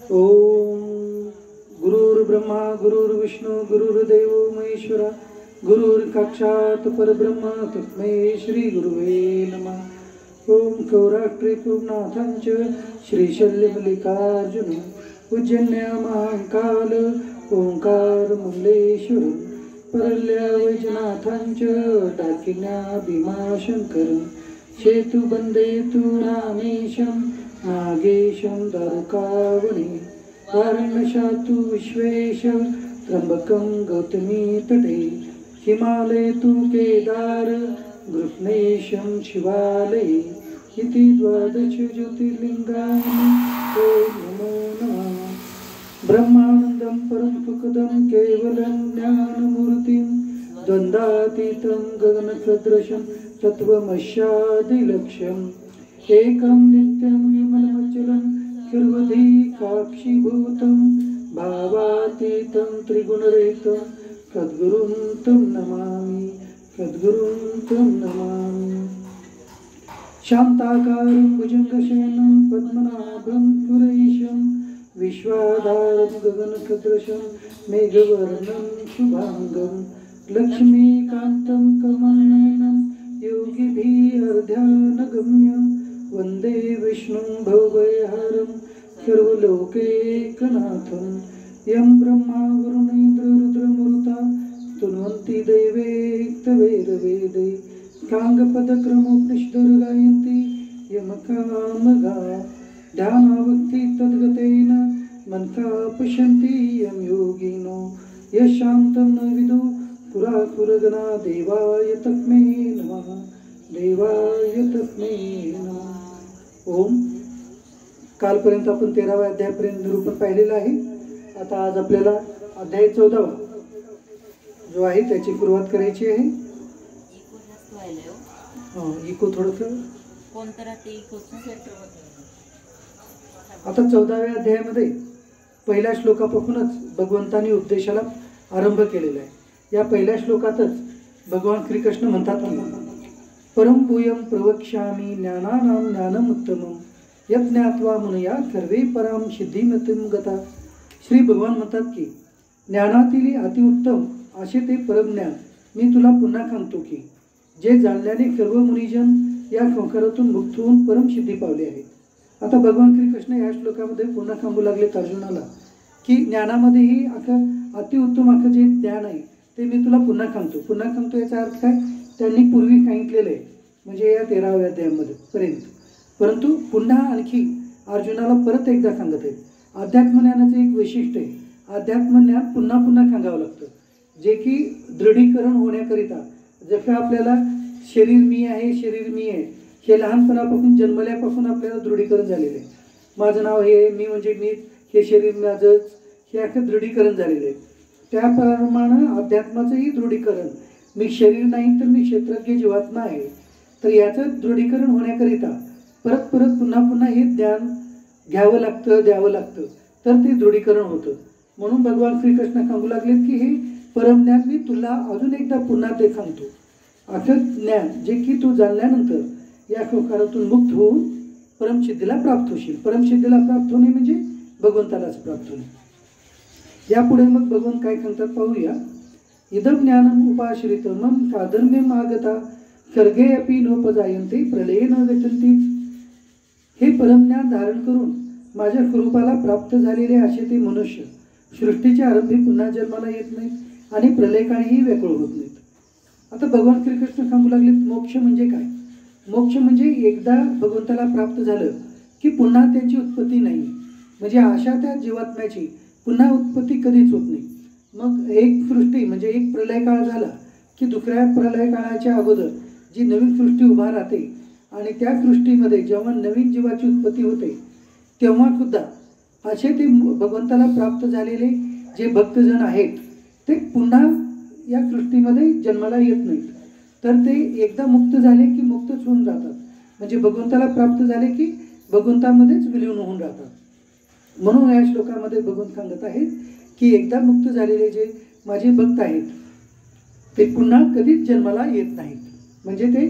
ओम गुरुर्ब्रह्मा गुरुर्विष्णू गुरुर्देव महेश्वरा गुरुर्साक्षात् परब्रह्म तस्मै श्री गुरुवे नमः। ओम कौराष्ट्रे पूर्णाथांच श्रीशल्यमल्लिकार्जुन उज्जन्य महाकाल ओंकार मुल्लेश्वर परल्या वैजनाथांच डाकिन्या भीमाशंकर शेतुबंदे तु रामेशं नागेशं दारुकावणे वारणशातु विश्वेश त्र्यंबकं गौतमी तटे हिमालये तु केदार गृह्णेशं शिवालये इति द्वादश ज्योतिर्लिंगानि ओम नमो नमः। ब्रह्मानन्दं परं सुखदं केवलं ज्ञानमूर्तिं द्वन्द्वातीतं गगनसदृशं तत्त्वमस्यादिलक्ष्यम् एकं नित्यं विमलमचलं निर्वधीकाक्षीभूतं भावातीतं त्रिगुणरहितं सद्गुरुं तं नमामि सद्गुरुं तं नमामि। शान्ताकारं भुजङ्गशयनं पद्मनाभं सुरेशं विश्वाधारं गगनसदृशं मेघवर्णं शुभाङ्गं लक्ष्मीकान्तं कमलनयनं योगिभिः अर्ध्यानगम्यं वन्दे विष्णुं भवभयहरं सर्वलोकैकनाथं यं ब्रह्मा वरुणेन्द्र रुद्रमरुता स्तुन्वन्ति देवैस्तवैर्वेदै काङ्गपदक्रमोपनिषदं गायन्ति यमकामगा ध्यानावक्ति तद्गतेन मनसा पश्यन्ति यं योगिनो यशान्तं न विदु पुरासुरगणा देवाय तस्मै नमः देवाय तस्मै नमः। ओम कालपर्यंत आपण 13व्या अध्यायापर्यंत निरूपण पाहिलेलं आहे। आता आज आपल्याला अध्याय 14वा जो आहे त्याची सुरुवात करायची आहे। इको थोडंसं आता 14व्या अध्यायामध्ये पहिल्या श्लोकापासूनच भगवंतांनी उपदेशाला आरंभ केलेला आहे। या पहिल्या श्लोकातच भगवान श्रीकृष्ण म्हणतात परम पूयम प्रवक्ष्यामि ज्ञानानां ज्ञानमुत्तमं यज्ञात्वा मुनया सर्वे पराम सिद्धिमतीं गता। श्री भगवान म्हणतात की ज्ञानातील अतिउत्तम असे ते परमज्ञान मी तुला पुन्हा सांगतो की जे जाणल्याने सर्व मुनिजन या संसारातून मुक्त होऊन परमसिद्धी पावले आहेत। आता भगवान श्रीकृष्ण या श्लोकामध्ये पुन्हा सांगू लागले अर्जुनाला की ज्ञानामध्येही अतिउत्तम जे ज्ञान आहे ते मी तुला पुन्हा सांगतो याचा अर्थ काय त्यांनी पूर्वी सांगितलेलं आहे म्हणजे या 13व्या अध्यायामध्ये पर्यंत, परंतु पुन्हा आणखी अर्जुनाला परत एकदा सांगत आहेत। अध्यात्मज्ञानाचं एक वैशिष्ट्य आहे, अध्यात्मज्ञान पुन्हा पुन्हा सांगावं लागतं जे की दृढीकरण होण्याकरिता जसं आपल्याला शरीर मी आहे हे लहानपणापासून जन्मल्यापासून आपल्याला दृढीकरण झालेलं आहे। माझं नाव हे मी म्हणजे मी हे शरीर माझंच हे असं दृढीकरण झालेलं आहे। त्याप्रमाणे अध्यात्माचंही दृढीकरण मी शरीर नाही तर मी क्षेत्रज्ञ जीवात्मा आहे, तर याचं दृढीकरण होण्याकरिता परत पुन्हा हे ज्ञान घ्यावं लागतं द्यावं लागतं तर ते दृढीकरण होतं। म्हणून भगवान श्रीकृष्ण सांगू लागलेत की हे परमज्ञान मी तुला अजून एकदा पुन्हा ते सांगतो। असं ज्ञान जे की तू जाणल्यानंतर या संसारातून मुक्त होऊन परमसिद्धीला प्राप्त होशील। परमसिद्धीला प्राप्त होणे म्हणजे भगवंतालाच प्राप्त होणे। यापुढे मग भगवान काय सांगतात पाहूया। इदं ज्ञानम उपाश्रित मम साधर्म्यम आगता सर्गे अपि नोपजायन्ते प्रलयेन गच्छन्ति। हे परमज्ञान धारण करून माझ्या स्वरूपाला प्राप्त झालेले असे ते मनुष्य सृष्टीच्या आरंभी पुन्हा जन्माला येत नाहीत आणि प्रलयकाळीही व्याकुळ होत नाहीत। आता भगवान श्रीकृष्ण सांगू लागले मोक्ष म्हणजे काय। मोक्ष म्हणजे एकदा भगवंताला प्राप्त झालं की पुन्हा त्यांची उत्पत्ती नाही, म्हणजे अशा त्या जीवात्म्याची पुन्हा उत्पत्ती कधीच होत नाही। मग एक सृष्टी म्हणजे एक प्रलय काळ झाला की दुसऱ्या प्रलय काळाच्या अगोदर जी नवीन सृष्टी उभा राहते आणि त्या सृष्टीमध्ये जेव्हा नवीन जीवाची उत्पत्ती होते तेव्हा सुद्धा असे ते भगवंताला प्राप्त झालेले जे भक्तजन आहेत ते पुन्हा या सृष्टीमध्ये जन्माला येत नाहीत, तर ते एकदा मुक्त झाले की मुक्तच होऊन जातात, म्हणजे भगवंताला प्राप्त झाले की भगवंतामध्येच विलीन होऊन राहतात। म्हणून या श्लोकामध्ये भगवंत सांगत आहेत की एकदा मुक्त झालेले जे माझे भक्त आहेत ते पुन्हा कधीच जन्माला येत नाहीत, म्हणजे ते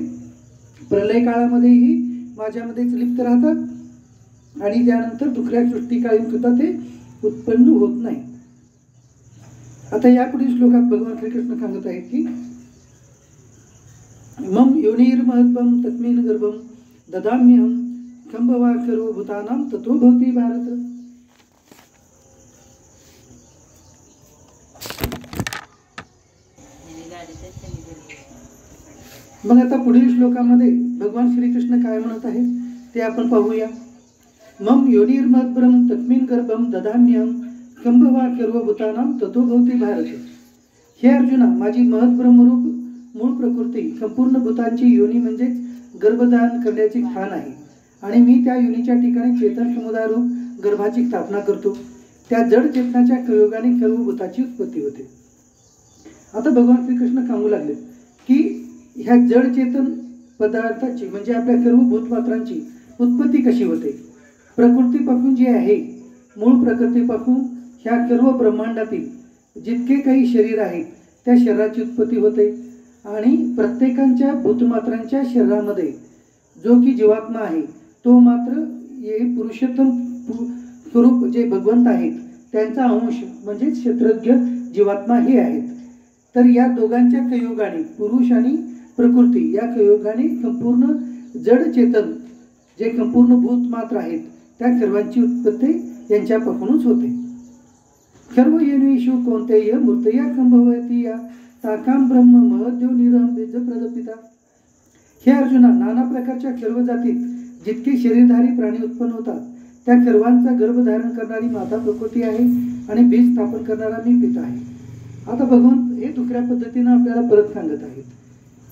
प्रलय काळामध्येही माझ्यामध्येच लिप्त राहतात आणि त्यानंतर दुसऱ्या सृष्टीकाळी सुद्धा ते उत्पन्न होत नाही. आता यापुढील श्लोकात भगवान श्रीकृष्ण सांगत आहेत की मम योनिर्महद्भं तस्मिन् गर्भं ददाम्यहं संभवा सर्वभूतानां ततो भवति भारत. मग आता पुढील श्लोकामध्ये भगवान श्रीकृष्ण काय म्हणत आहे ते आपण पाहूया. मम योनिर्महद्भं तस्मिन् गर्भं ददाम्यहं संभवा सर्वभूतानां ततो भवति भारत. हे अर्जुना, माझी महद्ब्रह्मरूप मूळ प्रकृती संपूर्ण भूतांची योनी म्हणजेच गर्भधारण करण्याची स्थान आहे आणि मी त्या योनीच्या ठिकाणी चेतन समुदाय रूप गर्भाची स्थापना करतो. त्या जड चेतनाच्या प्रयोगाने सर्व भूताची उत्पत्ती होते. आता भगवान श्रीकृष्ण सांगू लागले की ह्या जड चेतन पदार्थाची म्हणजे आपल्या सर्व भूतमात्रांची उत्पत्ती कशी होते. प्रकृतीपासून जी आहे, मूळ प्रकृतीपासून ह्या सर्व ब्रह्मांडातील जितके काही शरीर आहेत त्या शरीराची उत्पत्ती होते आणि प्रत्येकांच्या भूतमात्रांच्या शरीरामध्ये जो की जीवात्मा आहे तो मात्र हे पुरुषोत्तम स्वरूप जे भगवंत आहेत त्यांचा अंश म्हणजे क्षेत्रज्ञ जीवात्मा हे आहेत. तर या दोघांच्या संयोगाने पुरुष आणि प्रकृती या संयोगाने संपूर्ण जड चेतन जे संपूर्ण भूतमात्र आहेत त्या सर्वांची उत्पत्ती यांच्यापासूनच होते. सर्व योनिषु कौन्तेय मूर्तया संभवती या ताकाम ब्रह्म महद्यो निरहं बीज प्रदपिता. हे अर्जुना, नाना प्रकारच्या सर्व जातीत जितके शरीरधारी प्राणी उत्पन्न होतात त्या सर्वांचा गर्भधारण करणारी माता प्रकृती आहे आणि बीज स्थापन करणारा मी पिता आहे. आता भगवान हे दुसऱ्या पद्धतीने आपल्याला परत सांगत आहेत.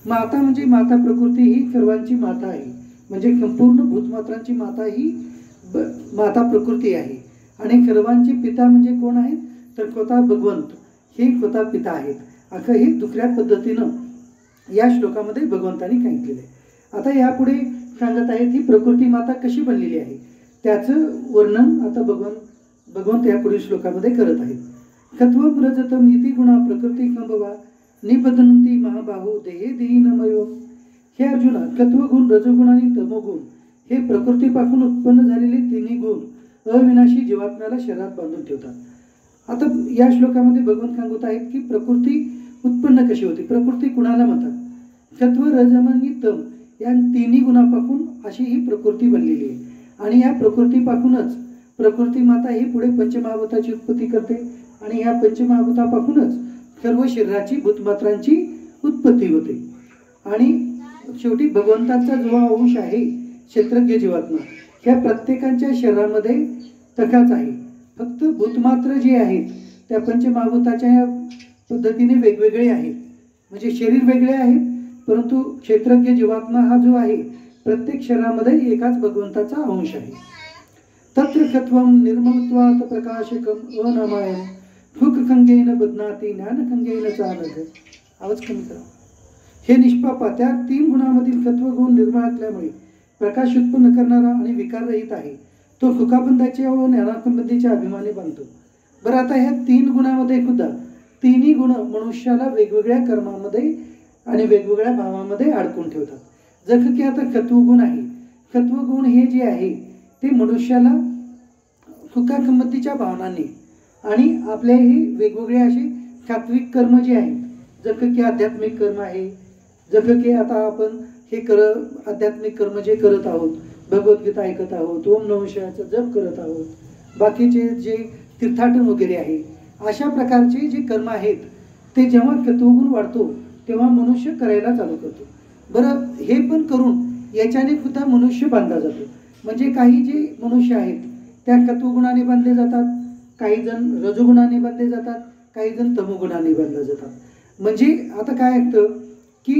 माता म्हणजे माता प्रकृती ही सर्वांची माता आहे, म्हणजे संपूर्ण भूतमात्रांची माता ही माता प्रकृती आहे आणि सर्वांचे पिता म्हणजे कोण आहेत तर स्वतः भगवंत हे स्वतः पिता आहेत. असं हे दुसऱ्या पद्धतीनं या श्लोकामध्ये भगवंतांनी सांगितलेलं आहे. आता यापुढे सांगत आहेत ही प्रकृती माता कशी बनलेली आहे त्याचं वर्णन आता भगवंत या पुढील श्लोकामध्ये करत आहेत. सत्वं रजतम इति गुणा प्रकृती संभवा निबधनंती महाबाहू देहे देहीनमयो. हे अर्जुना, सत्वगुण, रजोगुण आणि तमोगुण हे प्रकृतीपासून उत्पन्न झालेले तिन्ही गुण अविनाशी जीवात्म्याला शरीरात बांधून ठेवतात. आता या श्लोकामध्ये भगवंत सांगत आहेत की प्रकृती उत्पन्न कशी होती. प्रकृती कुणाला म्हणतात? सत्व, रजम आणि तम या तिन्ही गुणापासून अशी ही प्रकृती बनलेली आहे आणि या प्रकृतीपासूनच प्रकृती माता ही पुढे पंचमहाभूताची उत्पत्ती करते आणि या पंचमहाभूतापासूनच सर्व शरीराची भूतमात्रांची उत्पत्ती होते. आणि शेवटी भगवंताचा जो अंश आहे क्षेत्रज्ञ जीवात्मा ह्या प्रत्येकाच्या शरीरामध्ये तसाच आहे. फक्त भूतमात्र जे आहेत त्या पंचमहाभूताच्या पद्धतीने वेगवेगळे आहेत, म्हणजे शरीर वेगळे आहेत परंतु क्षेत्रज्ञ जीवात्मा हा जो आहे प्रत्येक शरीरामध्ये एकाच भगवंताचा अंश आहे. तत्र सत्वं निर्मलत्वात् प्रकाशकम अनामयं सुखखंगेन बध्नाति ज्ञानखंगेन चानघ. आवाज कमी करा. हे निष्पापा, त्या तीन गुणामधील सत्वगुण निर्मळ असल्यामुळे प्रकाश उत्पन्न करणारा आणि विकाररहित आहे. तो सुखाबंधाच्या व ज्ञानासंबंधीच्या अभिमानी बांधतो. बरं, आता ह्या तीन गुणामध्ये सुद्धा तिन्ही गुण मनुष्याला वेगवेगळ्या कर्मामध्ये आणि वेगवेगळ्या भावामध्ये अडकून ठेवतात. जसं की आता सत्वगुण आहे, सत्वगुण हे जे आहे ते मनुष्याला सुखासंबंधीच्या भावनांनी आणि आपले हे वेगवेगळे असे सात्विक कर्म जे आहेत, जसं की आध्यात्मिक कर्म आहे, जसं की आता आपण हे आध्यात्मिक कर्म जे करत आहोत, भगवद्गीता ऐकत आहोत, ओम नमः शिवायचा जप करत आहोत, बाकीचे जे तीर्थाटन वगैरे आहे, अशा प्रकारचे जे कर्म आहेत ते जेव्हा सत्वगुण वाढतो तेव्हा मनुष्य करायला चालू करतो. बरं, हे पण करून याच्याने सुद्धा मनुष्य बांधला जातो. म्हणजे काही जे मनुष्य आहेत त्या सत्वगुणाने बांधले जातात, काही जण रजोगुणाने बांधले जातात, काही जण तमोगुणाने बांधले जातात. म्हणजे आता काय असतं की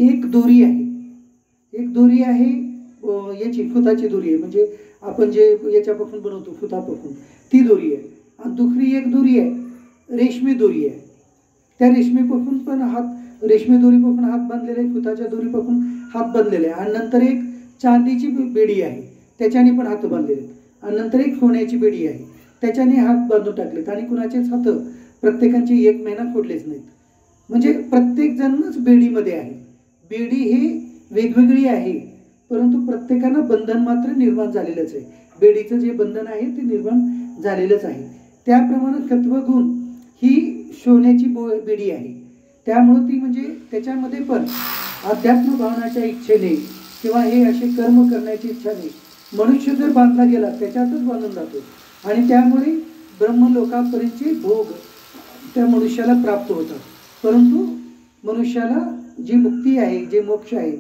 एक दोरी आहे याची सुताची दोरी आहे, म्हणजे आपण जे याच्यापासून बनवतो सुतापासून ती दोरी आहे. आणि दुसरी एक दोरी आहे रेशमी दोरी आहे, त्या रेशमीपासून पण रेशमी दोरीपासून हात बांधलेले आहे, सुताच्या दोरीपासून हात बांधलेले आहे. आणि नंतर एक चांदीची बेडी आहे त्याच्याने पण हात बांधलेले आहेत. आणि नंतर एक सोन्याची बेडी आहे त्याच्याने हात बांधून टाकलेत आणि कुणाचेच हात प्रत्येकांचे एक महिना फोडलेच नाहीत. म्हणजे प्रत्येक जणच बेडीमध्ये आहे. बेडी हे वेगवेगळी आहे परंतु प्रत्येकाला बंधन मात्र निर्माण झालेलंच आहे. बेडीचं जे बंधन आहे ते निर्माण झालेलंच आहे. त्याप्रमाणे सत्वगुण ही सोन्याची बेडी आहे. त्यामुळं ती म्हणजे त्याच्यामध्ये पण अध्यात्म भावनाच्या इच्छेने किंवा हे असे कर्म करण्याची इच्छाने मनुष्य जर बांधला गेला त्याच्यातच बांधून जातो आणि त्यामुळे ब्रह्मलोकापर्यंतचे भोग त्या मनुष्याला प्राप्त होतात. परंतु मनुष्याला जी मुक्ती आहे, जे मोक्ष आहे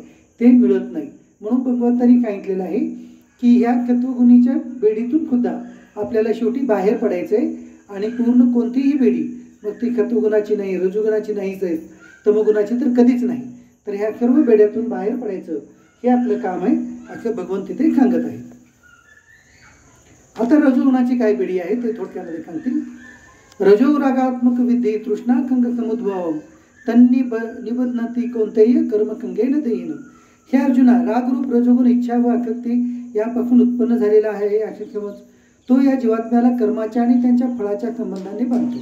ते मिळत नाही. म्हणून भगवंतांनी सांगितलेलं आहे की ह्या सत्वगुणीच्या बेडीतून सुद्धा आपल्याला शेवटी बाहेर पडायचं आहे आणि पूर्ण कोणतीही बेडी, मग ती सत्वगुणाची नाही, रजोगुणाची नाहीच आहे, तमोगुणाची तर कधीच नाही, तर ह्या सर्व बेड्यातून बाहेर पडायचं हे आपलं काम आहे असं भगवंत तिथे सांगत आहे. आता रजोगुणाची काय बेडी आहे ते थोडक्यामध्ये सांगतील. रजोरागात्मक विद्ये तृष्णाखंग समुद्भव निबध्नती कोणतेही कर्मखंगेन देईन. हे अर्जुना, रागरूप रजोगुण इच्छा व आसक्ती यापासून उत्पन्न झालेला आहे असे समज. तो या जीवात्म्याला कर्माच्या आणि त्यांच्या फळाच्या संबंधाने बांधतो.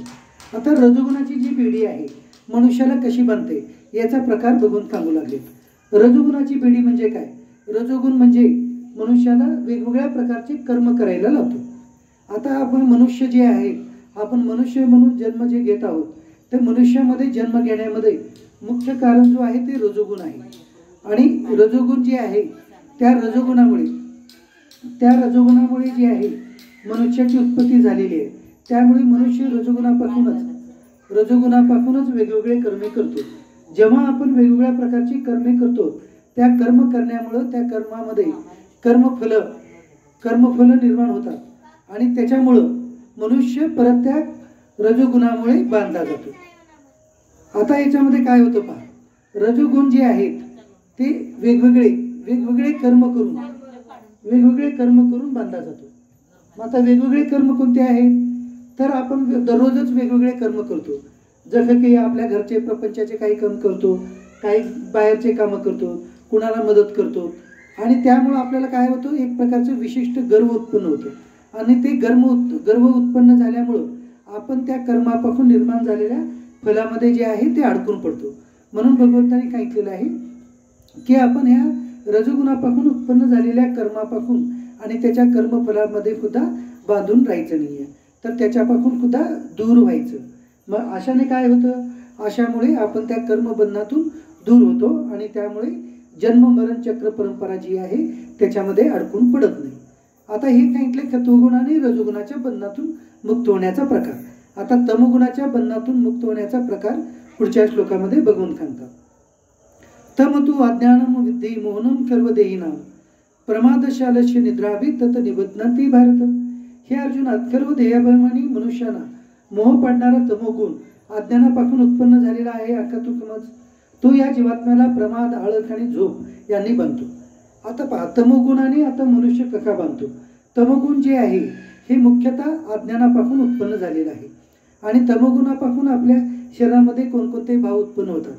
आता रजोगुणाची जी बेडी आहे मनुष्याला कशी बांधते याचा प्रकार बघून सांगू लागले. रजोगुणाची बेडी म्हणजे काय? रजोगुण म्हणजे मनुष्याला वेगवेगळ्या प्रकारचे कर्म करायला लावतो. आता आपण मनुष्य जे आहे, आपण मनुष्य म्हणून जन्म जे घेत आहोत, तर मनुष्यामध्ये जन्म घेण्यामध्ये मुख्य कारण जो आहे ते रजोगुण आहे. आणि रजोगुण जे आहे त्या रजोगुणामुळे जे आहे मनुष्याची उत्पत्ती झालेली आहे. त्यामुळे मनुष्य रजोगुणापासूनच वेगवेगळे कर्मे करतो. जेव्हा आपण वेगवेगळ्या प्रकारची कर्मे करतो त्या कर्म करण्यामुळं त्या कर्मामध्ये कर्मफल निर्माण होतात आणि त्याच्यामुळं मनुष्य परत त्या रजोगुणामुळे बांधला जातो. आता याच्यामध्ये काय होतं पहा, रजोगुण जे आहेत ते वेगवेगळे कर्म करून बांधला जातो. मग आता वेगवेगळे कर्म कोणते आहेत? तर आपण दररोजच वेगवेगळे कर्म करतो. जसं की आपल्या घरचे प्रपंचाचे काही काम करतो, काही बाहेरचे कामं करतो, कुणाला मदत करतो आणि त्यामुळं आपल्याला काय होतं, एक प्रकारचं विशिष्ट गर्व उत्पन्न होतं आणि ते गर्व उत्पन्न झाल्यामुळं आपण त्या कर्मापासून निर्माण झालेल्या फलामध्ये जे आहे ते अडकून पडतो. म्हणून भगवंतांनी सांगितलेलं आहे की आपण ह्या रजोगुणापासून उत्पन्न झालेल्या कर्मापासून आणि त्याच्या कर्मफलामध्ये सुद्धा बांधून राहायचं नाहीये, तर त्याच्यापासून सुद्धा दूर व्हायचं. मग अशाने काय होतं, अशामुळे आपण त्या कर्मबंधनातून दूर होतो आणि त्यामुळे जन्म मरण चक्र परंपरा जी आहे त्याच्यामध्ये अडकून पडत नाही. आता हे सांगितले सत्वगुण आणि रजोगुणाच्या बंधनातून मुक्त होण्याचा प्रकार. आता तमोगुणाच्या बंधनातून मुक्त होण्याचा प्रकार पुढच्या श्लोकामध्ये बघून सांगतात. तम तू अज्ञानम विद्ये मोहनम सर्व देहिनाम प्रमादशालस्य निद्राभि तत निबध्नती भारत. हे अर्जुना, सर्व देहाभिमानी मनुष्याना मोह पाडणारा तमोगुण अज्ञानापासून उत्पन्न झालेला आहे अका तू समज. तो या जीवात्म्याला प्रमाद, आळस आणि झोप यांनी बांधतो. आता पहा, तमोगुणाने आता मनुष्य कसा बांधतो. तमोगुण जे आहे हे मुख्यतः अज्ञानापासून उत्पन्न झालेलं आहे आणि तमोगुणापासून आपल्या शरीरामध्ये कोणकोणते भाव उत्पन्न होतात.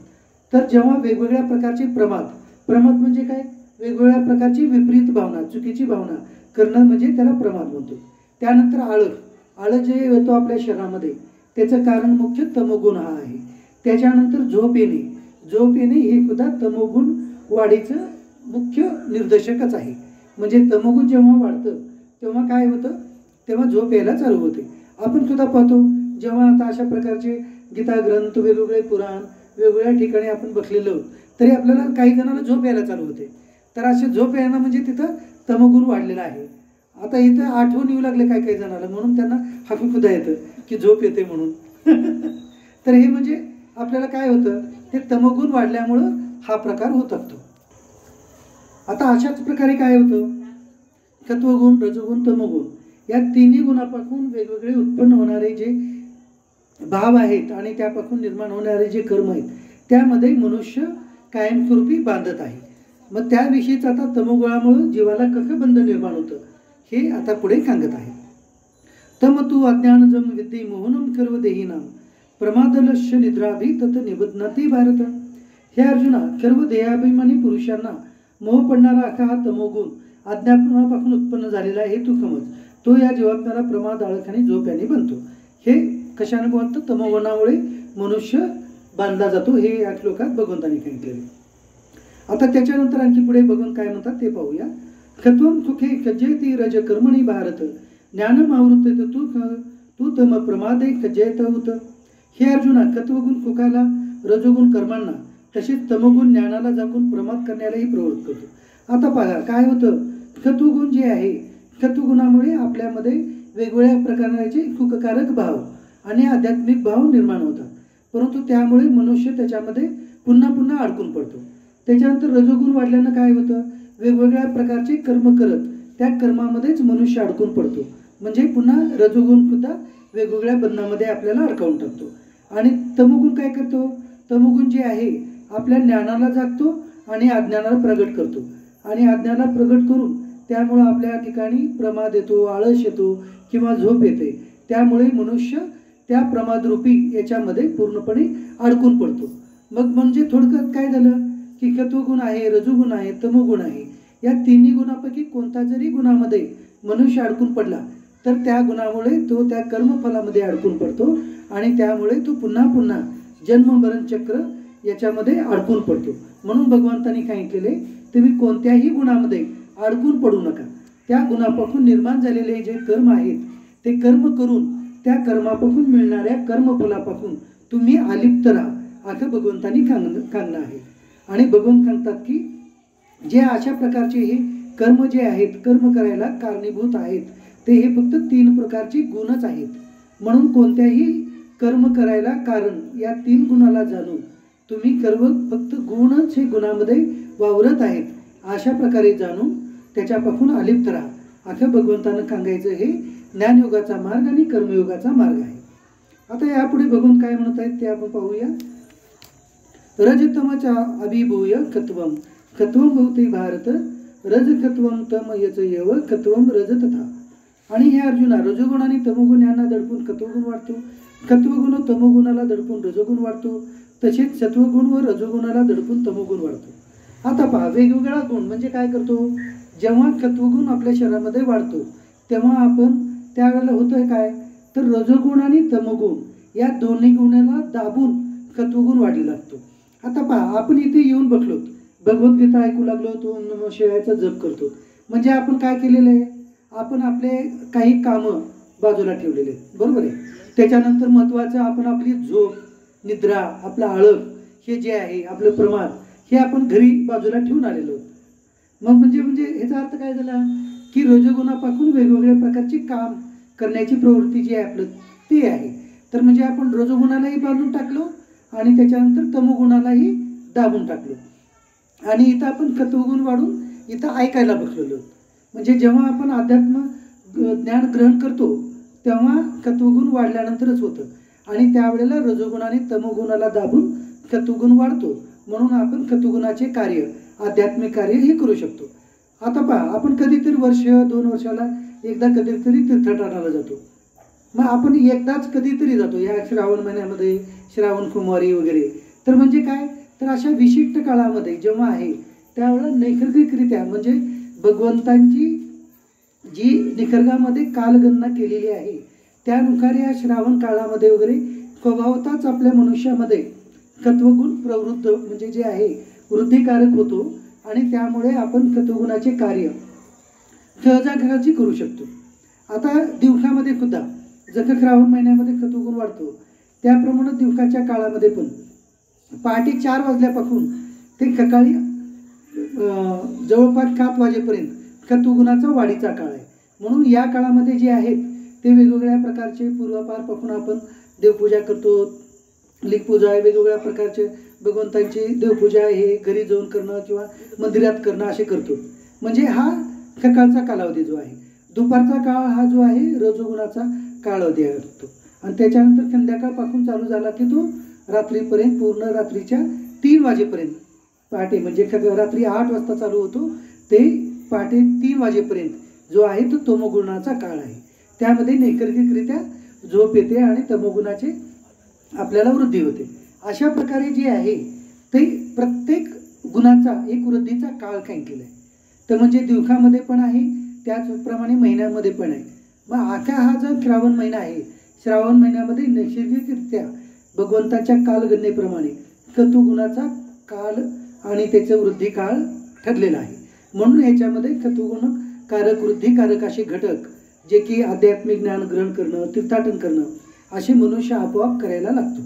तर जेव्हा वेगवेगळ्या प्रकारचे प्रमाद म्हणजे काय, वेगवेगळ्या प्रकारची विपरीत भावना, चुकीची भावना करणं म्हणजे त्याला प्रमाद म्हणतो. त्यानंतर आळस जे येतो आपल्या शरीरामध्ये त्याचं कारण मुख्य तमोगुण हा आहे. त्याच्यानंतर झोप येणे हे सुद्धा तमोगुण वाढीचं मुख्य निर्देशकच आहे. म्हणजे तमोगुण जेव्हा वाढतं तेव्हा काय होतं, तेव्हा झोप यायला चालू होते. आपण सुद्धा पाहतो, जेव्हा आता अशा प्रकारचे गीता ग्रंथ, वेगवेगळे पुराण, वेगवेगळ्या ठिकाणी आपण बसलेलो आहोत तरी आपल्याला काही जणांना झोप यायला चालू होते. तर असे झोप येणं म्हणजे तिथं तमोगुण वाढलेला आहे. आता इथं आठवण येऊ लागले काही जणांना, म्हणून त्यांना हसू सुद्धा येतं की झोप येते म्हणून. तर हे म्हणजे आपल्याला काय होतं, ते तमोगुण वाढल्यामुळं हा प्रकार होत असतो. आता अशाच प्रकारे काय होतं, सत्वगुण, रजोगुण, तमोगुण या तिन्ही गुणापासून वेगवेगळे उत्पन्न होणारे जे भाव आहेत आणि त्यापासून निर्माण होणारे जे कर्म आहेत त्यामध्ये मनुष्य कायमस्वरूपी बांधत आहे. मग त्याविषयीच आता तमोगुणामुळे जीवाला कसं बंधन निर्माण होतं हे आता पुढे सांगत आहे. तम तू अज्ञानजम विद्ये मोहनम सर्व देहिनाम प्रमादलस्य निद्राभि तत निबध्नती भारत. हे अर्जुना, सर्व देहाभिमानी पुरुषांना मोह पडणारा असा हा तमोगुण अज्ञानापासून उत्पन्न झालेला आहे तू समज. तो या जीवात्म्याला प्रमाद, आळस आणि झोप यांनी बनतो. हे कशाने बनतं, तमोगुणामुळे मनुष्य बांधला जातो. हे या श्लोकात भगवंतांनी सांगितलेले. आता त्याच्यानंतर आणखी पुढे बघून काय म्हणतात ते पाहूया. खत्वम सुखे खज्जेती रज कर्मणी भारत ज्ञानमावृत्त तू तम प्रमादे खज्जेत उत. हे अर्जुना, खत्वगुण सुखाला, रजोगुण कर्मांना, तसेच तमगुण ज्ञानाला झाकून प्रमाद करण्यालाही प्रवृत्त करतो. आता पहा काय होतं, खत्वगुण जे आहे, खत्वगुणामुळे आपल्यामध्ये वेगवेगळ्या प्रकारचे सुखकारक भाव आणि आध्यात्मिक भाव निर्माण होतात, परंतु त्यामुळे मनुष्य त्याच्यामध्ये पुन्हा पुन्हा अडकून पडतो. त्याच्यानंतर रजोगुण वाढल्यानं काय होतं, वेगवेगळ्या प्रकारचे कर्म करत त्या कर्मामध्येच मनुष्य अडकून पडतो, म्हणजे पुन्हा रजोगुण सुद्धा वेगवेगळ्या बंधनामध्ये आपल्याला अडकावून टाकतो. आणि तमोगुण काय करतो, तमोगुण जे आहे आपल्या ज्ञानाला जागतो आणि अज्ञानाला प्रगट करतो, आणि अज्ञानाला प्रगट करून त्यामुळं आपल्या ठिकाणी प्रमाद येतो, आळस येतो किंवा झोप येते. त्यामुळे मनुष्य त्या प्रमादरूपी याच्यामध्ये पूर्णपणे अडकून पडतो. मग म्हणजे थोडक्यात काय झालं की खत्वगुण आहे, रजोगुण आहे, तमोगुण आहे, या तिन्ही गुणापैकी कोणता जरी गुणामध्ये मनुष्य अडकून पडला तर त्या गुणामुळे तो त्या कर्मफलामध्ये अडकून पडतो आणि त्यामुळे तो पुन्हा पुन्हा जन्म मरण चक्र याच्यामध्ये अडकून पडतो. म्हणून भगवंतांनी सांगितलेले, तुम्ही कोणत्याही गुणामध्ये अडकून पडू नका. त्या गुणापासून निर्माण झालेले जे कर्म आहेत ते कर्म करून त्या कर्मापासून मिळणाऱ्या कर्मफलापासून तुम्ही अलिप्त राहा, असं भगवंतांनी सांगणं आहे. आणि भगवंत सांगतात की जे अशा प्रकारचे हे कर्म जे आहेत, कर्म करायला कारणीभूत आहेत, ते हे फक्त 3 प्रकारचे गुणच आहेत. म्हणून कोणत्याही कर्म करायला कारण या 3 गुणाला जाणून तुम्ही कर्म फक्त गुणच हे गुणामध्ये वावरत आहेत अशा प्रकारे जाणून त्याच्यापासून अलिप्त राहा, असं भगवंतानं सांगायचं. हे ज्ञानयोगाचा मार्ग आणि कर्मयोगाचा मार्ग आहे. आता यापुढे भगवंत काय म्हणत आहेत ते आपण पाहूया. रजतमच्या अभिभूय खत्वम खत्वम भवते भारत रज खत्वम तम यच यव खत्वम रज तथा. आणि हे अर्जुना, रजोगुण आणि तमोगुण यांना दडपून खत्वगुण वाढतो, खत्वगुण तमोगुणाला दडपून रजोगुण वाढतो, तसेच सत्वगुण व रजोगुणाला दडपून तमोगुण वाढतो. आता पहा, वेगवेगळा गुण म्हणजे काय करतो, जेव्हा खत्वगुण आपल्या शरीरामध्ये वाढतो तेव्हा आपण त्यावेळेला होतंय काय, तर रजोगुण आणि तमोगुण या दोन्ही गुणाला दाबून खत्वगुण वाढू लागतो. आता पहा, आपण इथे येऊन बसलो, भगवद्गीता ऐकू लागलो, तो नमः शिवायचा जप करतो, म्हणजे आपण काय केलेलं आहे, आपण आपले काही कामं बाजूला ठेवलेले आहेत, बरोबर आहे. त्याच्यानंतर महत्त्वाचं आपण आपली झोप, निद्रा, आपला आळस, हे जे आहे आपलं प्रमाद, हे आपण घरी बाजूला ठेवून आलेलो. मग म्हणजे ह्याचा अर्थ काय झाला की रजोगुणापासून वेगवेगळ्या प्रकारचे काम करण्याची प्रवृत्ती जी आहे आपलं ते आहे. तर म्हणजे आपण रजोगुणालाही बांधून टाकलो आणि त्याच्यानंतर तमोगुणालाही दाबून टाकलो, आणि इथं आपण खत्वगुण वाढून इथं ऐकायला बसलेलो. म्हणजे जेव्हा आपण अध्यात्म ज्ञान ग्रहण करतो तेव्हा खत्वगुण वाढल्यानंतरच होतं, आणि त्यावेळेला रजोगुण आणि तमोगुणाला दाबून खत्वगुण वाढतो. म्हणून आपण खत्वगुणाचे कार्य, आध्यात्मिक कार्य हे करू शकतो. आता पहा, आपण कधीतरी वर्ष 2 वर्षाला एकदा कधीतरी तीर्थाटनाला जातो. मग आपण एकदाच कधीतरी जातो या श्रावण महिन्यामध्ये, श्रावण कुमारी वगैरे. तर म्हणजे काय, तर अशा विशिष्ट काळामध्ये जेव्हा आहे त्यावेळेला नैसर्गिकरित्या म्हणजे भगवंतांची जी निसर्गामध्ये कालगणना केलेली आहे त्यानुसार या श्रावण काळामध्ये वगैरे स्वभावताच आपल्या मनुष्यामध्ये खत्वगुण प्रवृत्त म्हणजे जे आहे वृद्धिकारक होतो, आणि त्यामुळे आपण खत्वगुणाचे कार्य सहजासहजी करू शकतो. आता दिवसामध्ये सुद्धा जसं श्रावण महिन्यामध्ये खत्वगुण वाढतो त्याप्रमाणे दिवसाच्या काळामध्ये पण पहाटे 4 वाजल्यापासून ते सकाळी जवळपास 7 वाजेपर्यंत खत्वगुणाचा वाढीचा काळ आहे. म्हणून या काळामध्ये जे आहेत ते वेगवेगळ्या प्रकारचे पूर्वापारपासून आपण देवपूजा करतो, लिंगपूजा आहे, वेगवेगळ्या प्रकारचे भगवंतांची देवपूजा हे घरी जाऊन करणं किंवा मंदिरात करणं असे करतो. म्हणजे हा सकाळचा कालावधी जो आहे. दुपारचा काळ हा जो आहे रजोगुणाचा कालावधी असतो, आणि त्याच्यानंतर संध्याकाळपासून चालू झाला की तो रात्रीपर्यंत, पूर्ण रात्रीच्या 3 वाजेपर्यंत, पहाटे म्हणजे रात्री 8 वाजता चालू होतो ते पहाटे 3 वाजेपर्यंत जो आहे तो तमोगुणाचा काळ आहे. त्यामध्ये नैसर्गिकरित्या झोप येते आणि तमोगुणाचे आपल्याला वृद्धी होते. अशा प्रकारे जे आहे ते प्रत्येक गुणाचा एक वृद्धीचा काळ सांगितलेला आहे. तर म्हणजे दिवसामध्ये पण आहे, त्याचप्रमाणे महिन्यामध्ये पण आहे. मग आता हा जो श्रावण महिना आहे, श्रावण महिन्यामध्ये नैसर्गिकरित्या भगवंताच्या कालगणनेप्रमाणे खत्वगुणाचा काल आणि त्याचं वृद्धी काळ ठरलेला आहे. म्हणून ह्याच्यामध्ये खत्वगुण कारक वृद्धिकारक असे घटक जे की आध्यात्मिक ज्ञान ग्रहण करणं, तीर्थाटन करणं असे मनुष्य आपोआप करायला लागतो.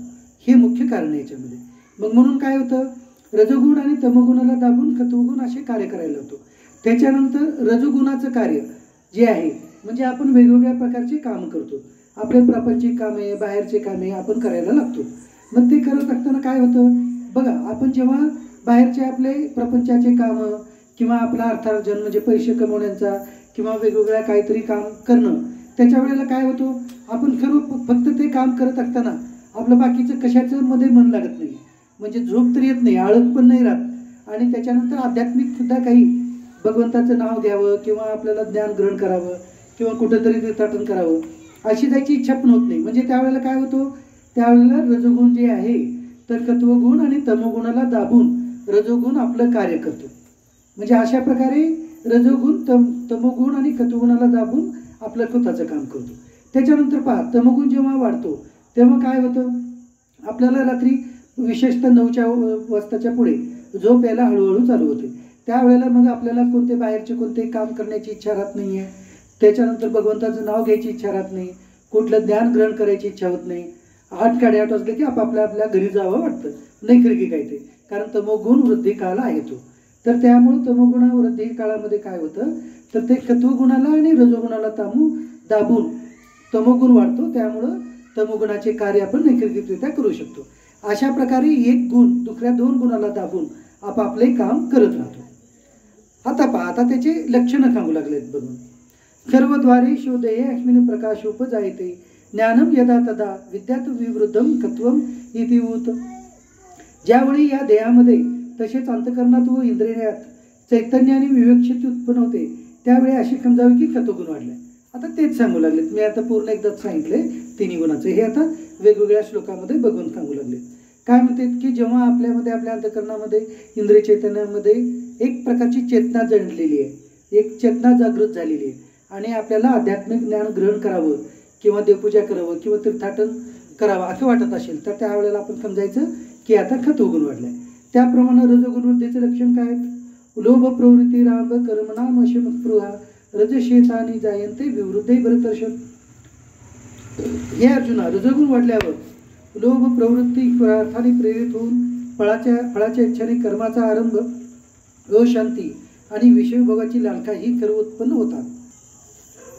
हे मुख्य कारण आहे याच्यामध्ये. मग म्हणून काय होतं, रजोगुण आणि तमोगुणाला दाबून खत्वगुण असे कार्य करायला होतो. त्याच्यानंतर रजोगुणाचं कार्य जे आहे म्हणजे आपण वेगवेगळ्या प्रकारचे काम करतो. आपले प्रापंचिक कामे, बाहेरचे कामे आपण करायला लागतो. मग ते करत असताना काय होतं बघा, आपण जेव्हा बाहेरचे आपले प्रपंचाचे कामं किंवा आपला अर्थार्जन म्हणजे पैसे कमवण्याचा किंवा वेगवेगळ्या काहीतरी काम करणं, त्याच्या वेळेला काय होतो, आपण खरं फक्त ते काम करत असताना आपलं बाकीचं कशाचं मध्ये मन लागत नाही. म्हणजे झोप तर येत नाही, आळस पण नाही राहत. आणि त्याच्यानंतर आध्यात्मिक सुद्धा काही भगवंताचं नाव घ्यावं किंवा आपल्याला ज्ञान ग्रहण करावं किंवा कुठंतरी तीर्थाटन करावं अशी जायची इच्छा पण होत नाही. म्हणजे त्यावेळेला काय होतो, त्यावेळेला रजोगुण जे आहे तर खत्वगुण आणि तमोगुणाला दाबून रजोगुण आपलं कार्य करतो. म्हणजे अशा प्रकारे रजोगुण तमोगुण आणि खत्वगुणाला दाबून आपलं स्वतःचं काम करतो. त्याच्यानंतर पहा, तमोगुण जेव्हा वाढतो तेव्हा काय होतं, आपल्याला रात्री विशेषतः 9 वाजताच्या पुढे झोप यायला हळूहळू चालू होते. त्यावेळेला मग आपल्याला कोणते बाहेरचे कोणते काम करण्याची इच्छा राहत नाही आहे. त्याच्यानंतर भगवंताचं नाव घ्यायची इच्छा राहत नाही, कुठलं ज्ञान ग्रहण करायची इच्छा होत नाही. 8-8:30 वाजले की आपापल्या आपल्या घरी जावं वाटतं, नाही खरं की काय ते, कारण तमोगुण वृद्धी काळ आहे तो. तर त्यामुळे तमोगुणा वृद्धी काळामध्ये काय होतं तर ते खत्वगुणाला आणि रजोगुणाला दाबून तमोगुण वाढतो. त्यामुळं तमोगुणाचे कार्य आपण नैसर्गिकरित्या करू शकतो. अशा प्रकारे एक गुण दुसऱ्या 2 गुणाला दाबून आपापले काम करत राहतो. आता पहा, आता त्याचे लक्षणं सांगू लागलेत बघून. सर्वद्वारे शोधये अस्मिन् प्रकाशोपजायते ज्ञानम यदा तदा विद्यात विवृद्धम खत्वम इति उत. ज्यावेळी या देहामध्ये तसेच अंतकरणात व इंद्रियात चैतन्य आणि विवेकशक्ती उत्पन्न होते त्यावेळी अशी समजावी की खत्वगुण वाढले. आता तेच सांगू लागलेत. मी आता पूर्ण एकदाच सांगितले 3 गुणाचं, हे आता वेगवेगळ्या श्लोकामध्ये बघून सांगू लागले. काय म्हणतात की जेव्हा आपल्यामध्ये आपल्या अंतकरणामध्ये इंद्रिय चैतन्यामध्ये एक प्रकारची चेतना जणलेली आहे, एक चेतना जागृत झालेली आहे आणि आपल्याला आध्यात्मिक ज्ञान ग्रहण करावं किंवा देवपूजा करावं किंवा तीर्थाटन करावं असं वाटत असेल तर त्यावेळेला आपण समजायचं की आता खत्वगुण वाढलाय. त्याप्रमाणे रजोगुण वृद्धीचे लक्षण काय आहेत, लोभ प्रवृत्ती राम कर्मनाम शमस्पृहा रजशेतानी जायंते विवृद्धे भरतर्षण. हे अर्जुना, रजोगुण वाढल्यावर लोभ प्रवृत्ती अर्थाने प्रेरित होऊन फळाच्या इच्छेने कर्माचा आरंभ, अशांती आणि विषयभोगाची लालसा ही सर्व उत्पन्न होतात.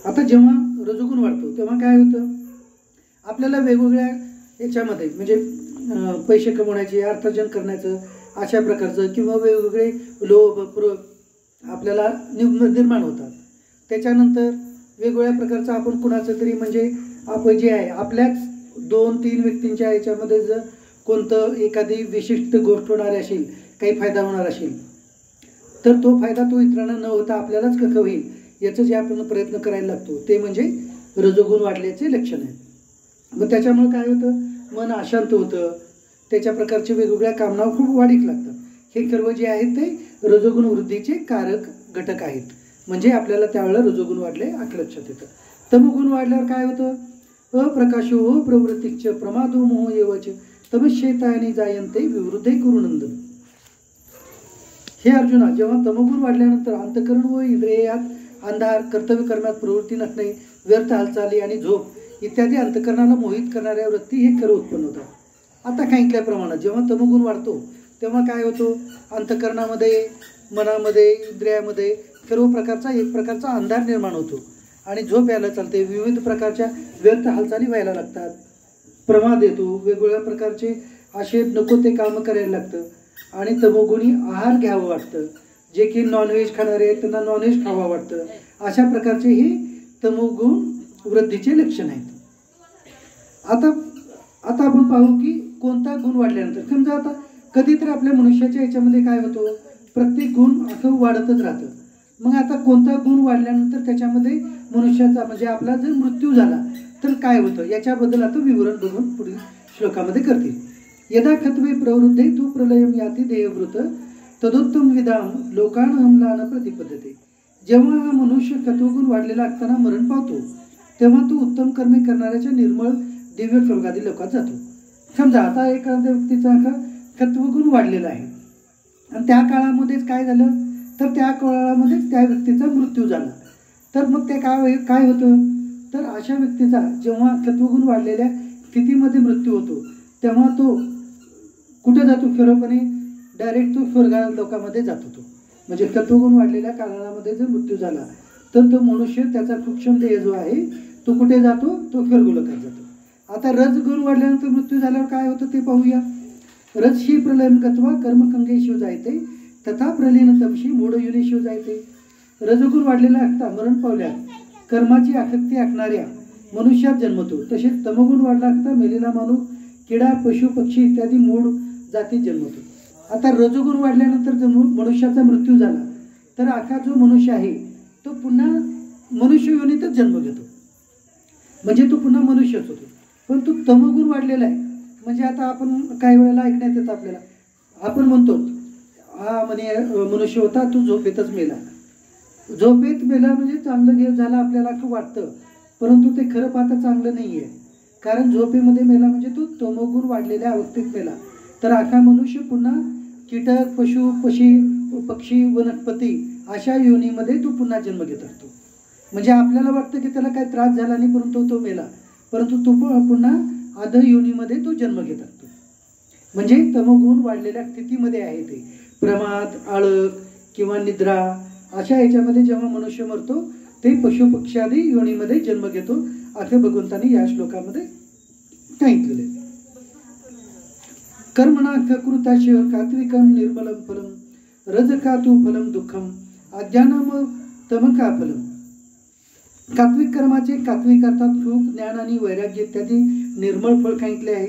आता जेव्हा रजोगुण वाढतो तेव्हा काय होतं, आपल्याला वेगवेगळ्या याच्यामध्ये म्हणजे पैसे कमवण्याचे, अर्थार्जन करण्याचं अशा प्रकारचं किंवा वेगवेगळे लोभ आपल्याला निर्माण होतात. त्याच्यानंतर वेगवेगळ्या प्रकारचं आपण कुणाचं तरी म्हणजे आपण जे आहे आपल्याच 2-3 व्यक्तींच्या याच्यामध्ये जर कोणतं एखादी विशिष्ट गोष्ट होणार असेल, काही फायदा होणार असेल तर तो फायदा तो इतरांना न होता आपल्यालाच कसं होईल याचं जे आपण प्रयत्न करायला लागतो ते म्हणजे रजोगुण वाढल्याचे लक्षण आहे. मग त्याच्यामुळे काय होतं, मन अशांत होतं, त्याच्या प्रकारचे वेगवेगळ्या कामना खूप वाढीक लागतात. हे सर्व जे आहेत ते रजोगुण वृद्धीचे कारक घटक आहेत. म्हणजे आपल्याला त्यावेळेला रजोगुण वाढले असं लक्षात येतं. तमोगुण वाढल्यावर काय होतं, अप्रकाशो प्रवृत्तीच प्रमादो मोह येवच तमश्चैतानि जायन्ते विवृद्धे कुरुनंद. हे अर्जुना, जेव्हा तमोगुण वाढल्यानंतर अंतकरण व इंद्रियात अंधार, कर्तव्य कर्मात प्रवृत्ती नसणे, व्यर्थ हालचाली आणि झोप इत्यादी अंतकरणाला मोहित करणाऱ्या वृत्ती हे खरं उत्पन्न होतात. आता सांगितल्याप्रमाणे जेव्हा तमोगुण वाढतो तेव्हा काय होतो, अंतकरणामध्ये, मनामध्ये, इंद्रियामध्ये सर्व प्रकारचा एक प्रकारचा अंधार निर्माण होतो आणि झोप यायला चालते. विविध प्रकारच्या व्यर्थ हालचाली व्हायला लागतात, प्रमाद येतो, वेगवेगळ्या प्रकारचे असे नको ते कामं करायला लागतं आणि तमोगुणी आहार घ्यावं वाटतं. जे की नॉनव्हेज खाणारे आहेत त्यांना नॉनव्हेज खावं वाटतं. अशा प्रकारचे हे तमोगुण वृद्धीचे लक्षण आहेत. आता आपण पाहू की कोणता गुण वाढल्यानंतर, समजा आता कधी तर आपल्या मनुष्याच्या याच्यामध्ये काय होतं, प्रत्येक गुण असं वाढतच राहतं. मग आता कोणता गुण वाढल्यानंतर त्याच्यामध्ये मनुष्याचा म्हणजे आपला जर मृत्यू झाला तर काय होतं याच्याबद्दल आता विवरण बघून पुढील श्लोकामध्ये करतील. यदा खत्वे प्रवृद्धे तू प्रलयम याती देहवृत तदोत्तम विधाम लोकान हमलान प्रतिपद्धते. जेव्हा हा मनुष्य खत्वगुण वाढलेला असताना मरण पावतो तेव्हा तो उत्तम कर्मे करणाऱ्याच्या निर्मळ दिव्य स्वर्गादी लोकात जातो. समजा आता एखाद्या व्यक्तीचा खत्वगुण वाढलेला आहे आणि त्या काळामध्येच काय झालं तर त्या काळामध्येच त्या व्यक्तीचा मृत्यू झाला. तर मग ते काय होतं तर अशा व्यक्तीचा जेव्हा सत्वगुण वाढलेल्या स्थितीमध्ये मृत्यू होतो तेव्हा तो कुठे जातो खरंपणे डायरेक्ट तो स्वर्ग लोकामध्ये जातो. तो म्हणजे सत्वगुण वाढलेल्या काळामध्ये जर मृत्यू झाला तर तो मनुष्य त्याचा सूक्ष्म देह जो आहे तो कुठे जातो तो स्वर्गलोकात जातो. आता रजगुण वाढल्यानंतर मृत्यू झाल्यावर काय होतं ते पाहूया. रजशी प्रलयम गत्वा कर्मकंगे शिव जायते तथा प्रलीन तमशी मूढ युनी शिव जायते. रजगुण वाढलेला असता मरण पावल्यास कर्माची आसक्ती आखणाऱ्या मनुष्यात जन्मतो. तसेच तमगुण वाढला असता मेलेला माणूस किडा पशु पक्षी इत्यादी मूढ जातीत जन्मतो. आता रजोगुण वाढल्यानंतर जर मनुष्याचा मृत्यू झाला तर आखा जो मनुष्य आहे तो पुन्हा मनुष्य योनीतच जन्म घेतो. म्हणजे तो पुन्हा मनुष्यच होतो. पण तो तमगुण वाढलेला आहे. म्हणजे आता आपण काही वेळेला ऐकण्यात येतं आपल्याला आपण म्हणतो हा म्हणे मनुष्य होता तो झोपेतच मेला. झोपेत मेला म्हणजे चांगलं झालं आपल्याला असं वाटतं परंतु ते खरं पाहता चांगलं नाही आहे. कारण झोपेमध्ये मेला म्हणजे तो तमोगुण वाढलेल्या अवस्थेत मेला. तर आखा मनुष्य पुन्हा कीटक पशु पक्षी वनस्पती अशा योनीमध्ये तो पुन्हा जन्म घेत असतो. म्हणजे आपल्याला वाटतं की त्याला काही त्रास झाला नाही परंतु तो मेला परंतु तो पुन्हा अध योनीमध्ये तो जन्म घेत असतो. म्हणजे तमोगुण वाढलेल्या स्थितीमध्ये आहे ते प्रमाद आळक किंवा निद्रा अशा याच्यामध्ये जेव्हा मनुष्य मरतो ते पशु पक्षादी योनीमध्ये जन्म घेतो असं भगवंतांनी या श्लोकामध्ये सांगितलेले. कर्मणा कृताश कात्विकम निर्मलम फलम रजकातु फलम दुःखम अज्ञानम तमका फलम. कात्विक कर्माचे कात्विक अर्थात सुख ज्ञान आणि वैराग्य इत्यादी निर्मळ फळ सांगितले आहे.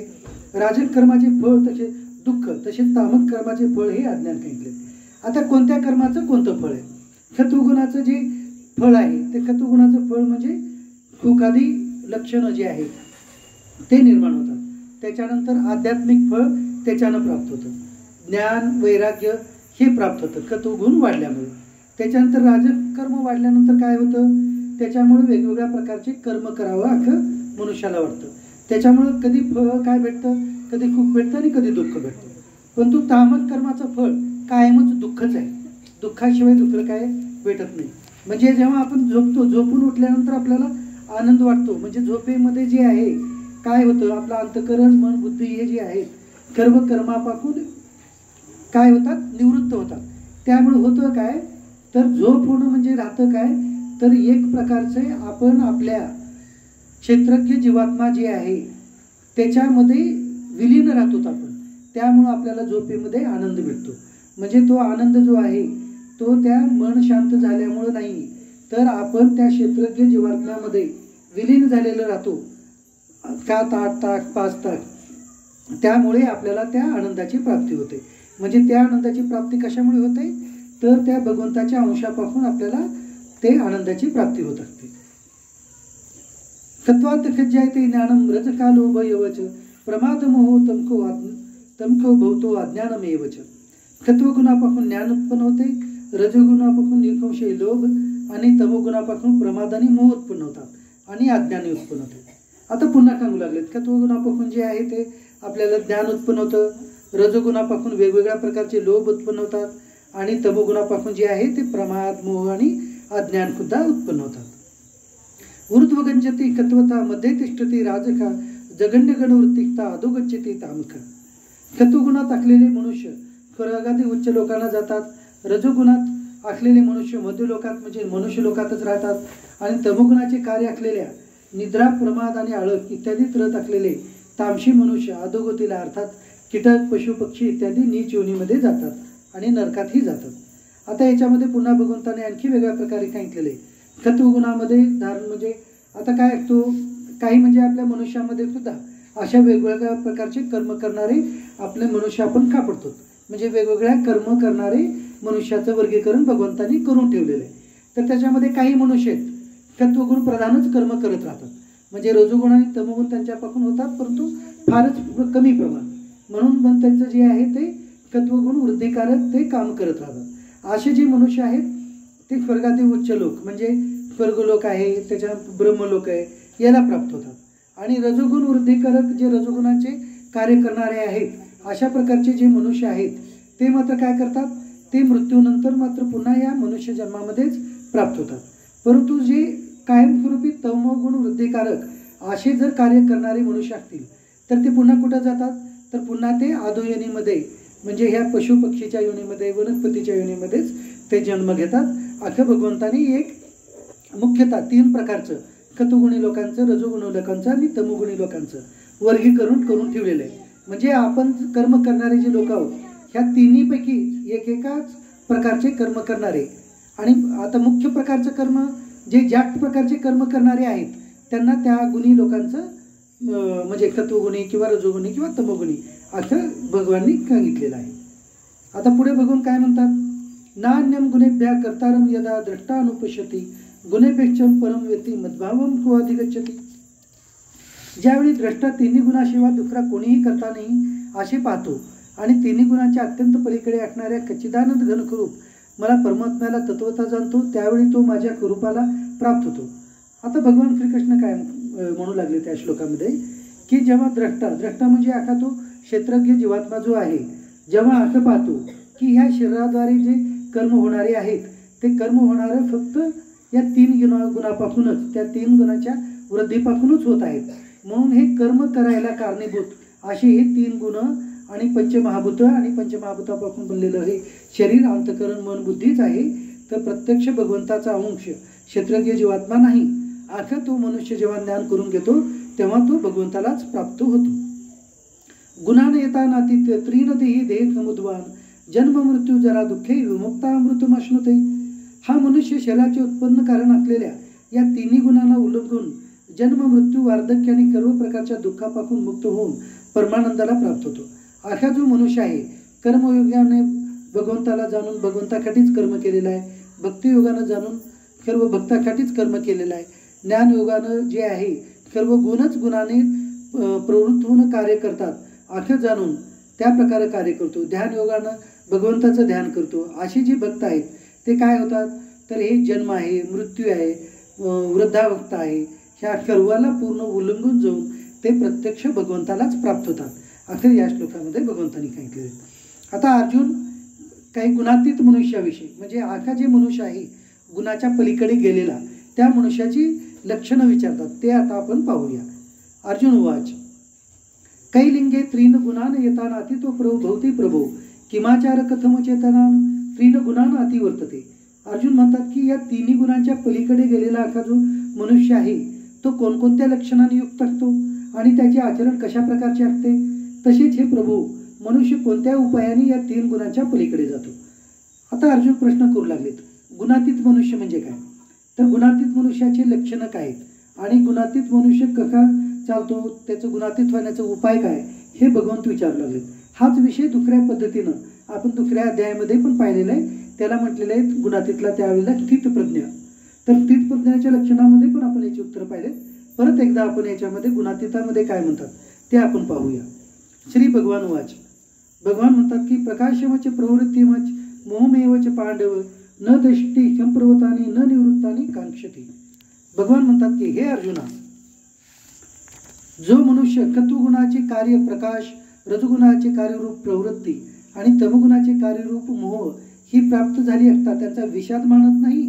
राजक कर्माचे फळ तसे दुःख तसेच तामक कर्माचे फळ हे अज्ञान सांगितले. आता कोणत्या कर्माचं कोणतं फळ आहे. सत्वगुणाचं जे फळ आहे ते सत्वगुणाचं फळ म्हणजे सुखादी लक्षणं जे आहेत ते निर्माण होतात. त्याच्यानंतर आध्यात्मिक फळ त्याच्यानं प्राप्त होतं. ज्ञान वैराग्य हे प्राप्त होतं सत्वगुण वाढल्यामुळे. त्याच्यानंतर राजक कर्म वाढल्यानंतर काय होतं त्याच्यामुळे वेगवेगळ्या प्रकारचे कर्म करावं असं मनुष्याला वाटतं. त्याच्यामुळं कधी फळ काय भेटतं कधी सुख भेटतं आणि कधी दुःख भेटतं. परंतु तामक कर्माचं फळ कायमच दुःखच आहे. दुःखाशिवाय दुसरं काय भेटत नाही. म्हणजे जेव्हा आपण झोपून उठल्यानंतर आपल्याला आनंद वाटतो. म्हणजे झोपेमध्ये जे आहे काय होतं आपलं अंतःकरण मन बुद्धी हे जे आहेत सर्व कर्मापासून काय होतात निवृत्त होतात. त्यामुळे होतं काय तर झोप होणं म्हणजे राहतं काय तर एक प्रकारचे आपण आपल्या क्षेत्रज्ञ जीवात्मा जे आहे त्याच्यामध्ये विलीन राहतो आपण. त्यामुळं आपल्याला झोपेमध्ये आनंद भेटतो. म्हणजे तो आनंद जो आहे तो त्या मन शांत झाल्यामुळं नाही तर आपण त्या क्षेत्रज्ञ जीवात्म्यामध्ये विलीन झालेलं राहतो 7 8 तास 5 तास. त्यामुळे आपल्याला त्या आनंदाची प्राप्ती होते. म्हणजे त्या आनंदाची प्राप्ती कशामुळे होते तर त्या भगवंताच्या अंशापासून आपल्याला ते आनंदाची प्राप्ती होत असते. सत्वात खज्जायते ज्ञानम रजकालो यवच प्रमाद मोह तमको भवतो अज्ञानमेवच. सत्वगुणापासून ज्ञान उत्पन्न होते. रजगुणापासून निकंशय लोभ आणि तमोगुणापासून प्रमाद आणि मोह उत्पन्न होतात आणि अज्ञान उत्पन्न होते. आता पुन्हा सांगू लागलेत सत्वगुणापासून जे आहे ते आपल्याला ज्ञान उत्पन्न होतं. रजगुणापासून वेगवेगळ्या प्रकारचे लोभ उत्पन्न होतात आणि तमोगुणापासून जे आहे ते प्रमाद मोह आणि अज्ञान सुद्धा उत्पन्न होतात. ऊर्ध्वगच्छति कत्वता मध्ये तिष्ठती राजका जगंड गणवृत्तिकता अधोगच्छति तामका. सत्वगुणात असलेले मनुष्य स्वर्गादी उच्च लोकांना जातात. रजोगुणात असलेले मनुष्य मध्यलोकात म्हणजे मनुष्य लोकातच राहतात आणि तमोगुणाचे कार्य असलेल्या निद्रा प्रमाद आणि आळस इत्यादीत रत असलेले तामशी मनुष्य अधोगतीला अर्थात कीटक पशु पक्षी इत्यादी नीच योनीमध्ये जातात आणि नरकातही जातात. आता याच्यामध्ये पुन्हा भगवंताने आणखी वेगळ्या प्रकारे सांगितलेले सत्वगुणामध्ये धारण म्हणजे आता काय असतो काही म्हणजे आपल्या मनुष्यामध्ये सुद्धा अशा वेगवेगळ्या प्रकारचे कर्म करणारे आपले मनुष्य आपण सापडतो. म्हणजे वेगवेगळ्या कर्म करणारे मनुष्याचं वर्गीकरण भगवंतांनी करून ठेवलेलं आहे. तर त्याच्यामध्ये काही मनुष्य आहेत सत्वगुण प्रधानच कर्म करत राहतात. म्हणजे रजोगुण आणि तमोगुण त्यांच्यापासून होतात परंतु फारच कमी प्रमाण. म्हणून पण त्यांचं जे आहे ते सत्वगुण वृद्धिकारक ते काम करत राहतात. असे जे मनुष्य आहेत ते स्वर्गातील उच्च लोक म्हणजे स्वर्गलोक आहे त्याच्या ब्रह्मलोक आहे याला प्राप्त होतात. आणि रजोगुण वृद्धिकारक जे रजोगुणांचे कार्य करणारे आहेत अशा प्रकारचे जे मनुष्य आहेत ते मात्र काय करतात, ते मृत्यूनंतर मात्र पुन्हा या मनुष्य जन्मामध्येच प्राप्त होतात. परंतु जे कायमस्वरूपी तमोगुण वृद्धिकारक असे जर कार्य करणारे मनुष्य असतील तर ते पुन्हा कुठं जातात, तर पुन्हा ते आदो योनीमध्ये, म्हणजे ह्या पशुपक्षीच्या योनीमध्ये, वनस्पतीच्या योनीमध्येच ते जन्म घेतात. अख्या भगवंताने एक मुख्यतः 3 प्रकारचं, सत्वगुणी लोकांचं, रजोगुणी लोकांचं आणि तमोगुणी लोकांचं वर्गीकरण करून ठेवलेलं आहे. म्हणजे आपण कर्म करणारे जे लोक आहोत ह्या तिन्हीपैकी एकेकाच प्रकारचे कर्म करणारे, आणि आता मुख्य प्रकारचं कर्म जे जास्त प्रकारचे कर्म करणारे आहेत त्यांना त्या गुणी लोकांचं म्हणजे सत्वगुणी किंवा रजोगुणी किंवा तमोगुणी असं भगवाननी सांगितलेलं आहे. आता पुढे भगवान काय म्हणतात, नान्यम गुणेभ्या कर्तारम यदा द्रष्टानुपश्यती गुणेपेक्षा परम व्यक्ती मद्भावम क्वाधिगच्छति. ज्यावेळी द्रष्टा तिन्ही गुणाशिवाय दुसरा कोणीही करता नाही असे पाहतो आणि तिन्ही गुणांच्या अत्यंत पलीकडे असणाऱ्या कच्चिदानंद घनस्वरूप मला परमात्म्याला तत्वता जाणतो, त्यावेळी तो माझ्या स्वरूपाला प्राप्त होतो. आता भगवान श्रीकृष्ण काय म्हणू लागले त्या श्लोकामध्ये की जेव्हा द्रष्टा म्हणजे आखा तो क्षेत्रज्ञ जीवात्मा जो आहे, जेव्हा असं पाहतो की ह्या शरीराद्वारे जे कर्म होणारे आहेत ते कर्म होणारे फक्त या 3 गुणापासूनच, त्या 3 गुणाच्या वृद्धीपासूनच होत आहेत. म्हणून हे कर्म करायला कारणीभूत असे हे 3 गुण आणि पंचमहाभूत आणि पंचमहाभूतापासून बनलेलं हे शरीर, अंतःकरण, मन, बुद्धीच आहे. तर प्रत्यक्ष भगवंताचा अंश क्षेत्रज्ञ जीवात्मा नाही. आता तो मनुष्य जेव्हा ज्ञान करून घेतो तेव्हा तो भगवंतालाच प्राप्त होतो. गुणान येता नाती त्रीन देही देह समुद्वान जन्म मृत्यू जरा दुःखे विमुक्ता अमृतमश्नुते. हा मनुष्य शरीराचे उत्पन्न कारण असलेल्या या तिन्ही गुणांना उल्लंघून जन्म मृत्यू वार्धक्य आणि सर्व प्रकारच्या दुःखापासून मुक्त होऊन परमानंदाला प्राप्त होतो. असा जो मनुष्य आहे कर्मयोगाने भगवंताला जाणून भगवंतासाठीच कर्म केलेला आहे, भक्तियोगानं जाणून सर्व भक्तासाठीच कर्म केलेलं आहे, ज्ञानयोगानं जे आहे सर्व गुणच गुणाने प्रवृत्त होऊन कार्य करतात असं जाणून त्या प्रकारे कार्य करतो, ध्यानयोगानं भगवंताचं ध्यान करतो. अशी जी भक्त आहेत ते काय होतात, तर हे जन्म आहे, मृत्यू आहे, वृद्धावस्था आहे, ह्या सर्वाला पूर्ण उल्लंघून जाऊन ते प्रत्यक्ष भगवंतालाच प्राप्त होतात असं या श्लोकामध्ये भगवंतांनी सांगितले. आता अर्जुन काही गुणातीत मनुष्याविषयी, म्हणजे आखा जे मनुष्य आहे गुणाच्या पलीकडे गेलेला, त्या मनुष्याची लक्षणं विचारतात. ते आता आपण पाहूया. अर्जुन उवाच कैलिंगे त्रीन गुणान येताना अति तो भवती प्रभो किमाचार कथम चेतनान त्रीन गुणान अति वर्तते. अर्जुन म्हणतात की या तिन्ही गुणांच्या पलीकडे गेलेला असा जो मनुष्य आहे तो कोणकोणत्या लक्षणाने युक्त असतो आणि त्याचे आचरण कशा प्रकारचे असते. तसेच हे प्रभू मनुष्य कोणत्या उपायाने या 3 गुणांच्या पलीकडे जातो. आता अर्जुन प्रश्न करू लागलेत, गुणातीत मनुष्य म्हणजे काय, तर गुणातीत मनुष्याचे लक्षणं काय आहेत आणि गुणातीत मनुष्य कसा चालतो, त्याचं गुणातीत होण्याचा उपाय काय, हे भगवंत विचारू लागले. हाच विषय दुसऱ्या पद्धतीनं आपण दुसऱ्या अध्यायामध्ये पण पाहिलेला आहे. त्याला म्हटलेलं आहे गुणातीतला त्यावेळेला स्थितप्रज्ञ. तर स्थितप्रज्ञाच्या लक्षणामध्ये पण आपण याची उत्तरं पाहिले. परत एकदा आपण याच्यामध्ये गुणातीतामध्ये काय म्हणतात ते आपण पाहूया. श्री भगवान वाच. भगवान म्हणतात की प्रकाशमच प्रवृत्तीमच मोहमेवच पांडव न दृष्टी संप्रवतानी न निवृत्तानी कांक्षती. भगवान म्हणतात की हे अर्जुना, जो मनुष्य सत्वगुणाचे कार्य प्रकाश, रजगुणाचे कार्यरूप प्रवृत्ती आणि तमगुणाचे कार्यरूप मोह ही प्राप्त झाली असता त्यांचा विषाद मानत नाही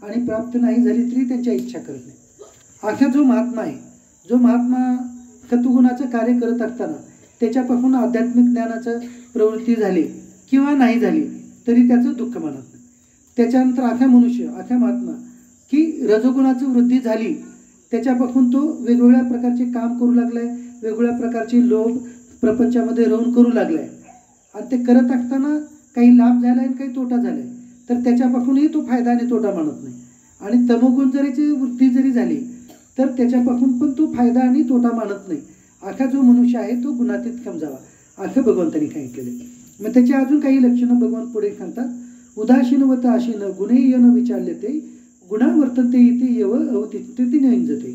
आणि प्राप्त नाही झाली तरी त्यांच्या इच्छा करत नाही. असा जो महात्मा आहे, जो महात्मा सत्वगुणाचं कार्य करत असताना त्याच्यापासून आध्यात्मिक ज्ञानाचं प्रवृत्ती झाली किंवा नाही झाली तरी त्याचं दुःख मानत नाही. त्याच्यानंतर असा मनुष्य, असा महात्मा की रजोगुणाची वृद्धी झाली, त्याच्यापासून तो वेगवेगळ्या प्रकारचे काम करू लागलाय, वेगवेगळ्या प्रकारचे लोभ प्रपंचामध्ये राहून करू लागलाय आणि ते करत असताना काही लाभ झालाय आणि काही तोटा झालाय, तर त्याच्यापासूनही तो फायदा आणि तोटा मानत नाही. आणि तमोगुण जरीची वृद्धी जरी झाली तर त्याच्यापासून पण तो फायदा आणि तोटा मानत नाही. असा जो मनुष्य आहे तो गुणातीत समजावा असं भगवंतांनी सांगितलेलं. मग त्याची अजून काही लक्षणं भगवंत पुढे सांगतात. उदासीनवत आशीन गुणे न विचारले ते गुणा वर्तते इथे यव अवतिष्ठती निंजते.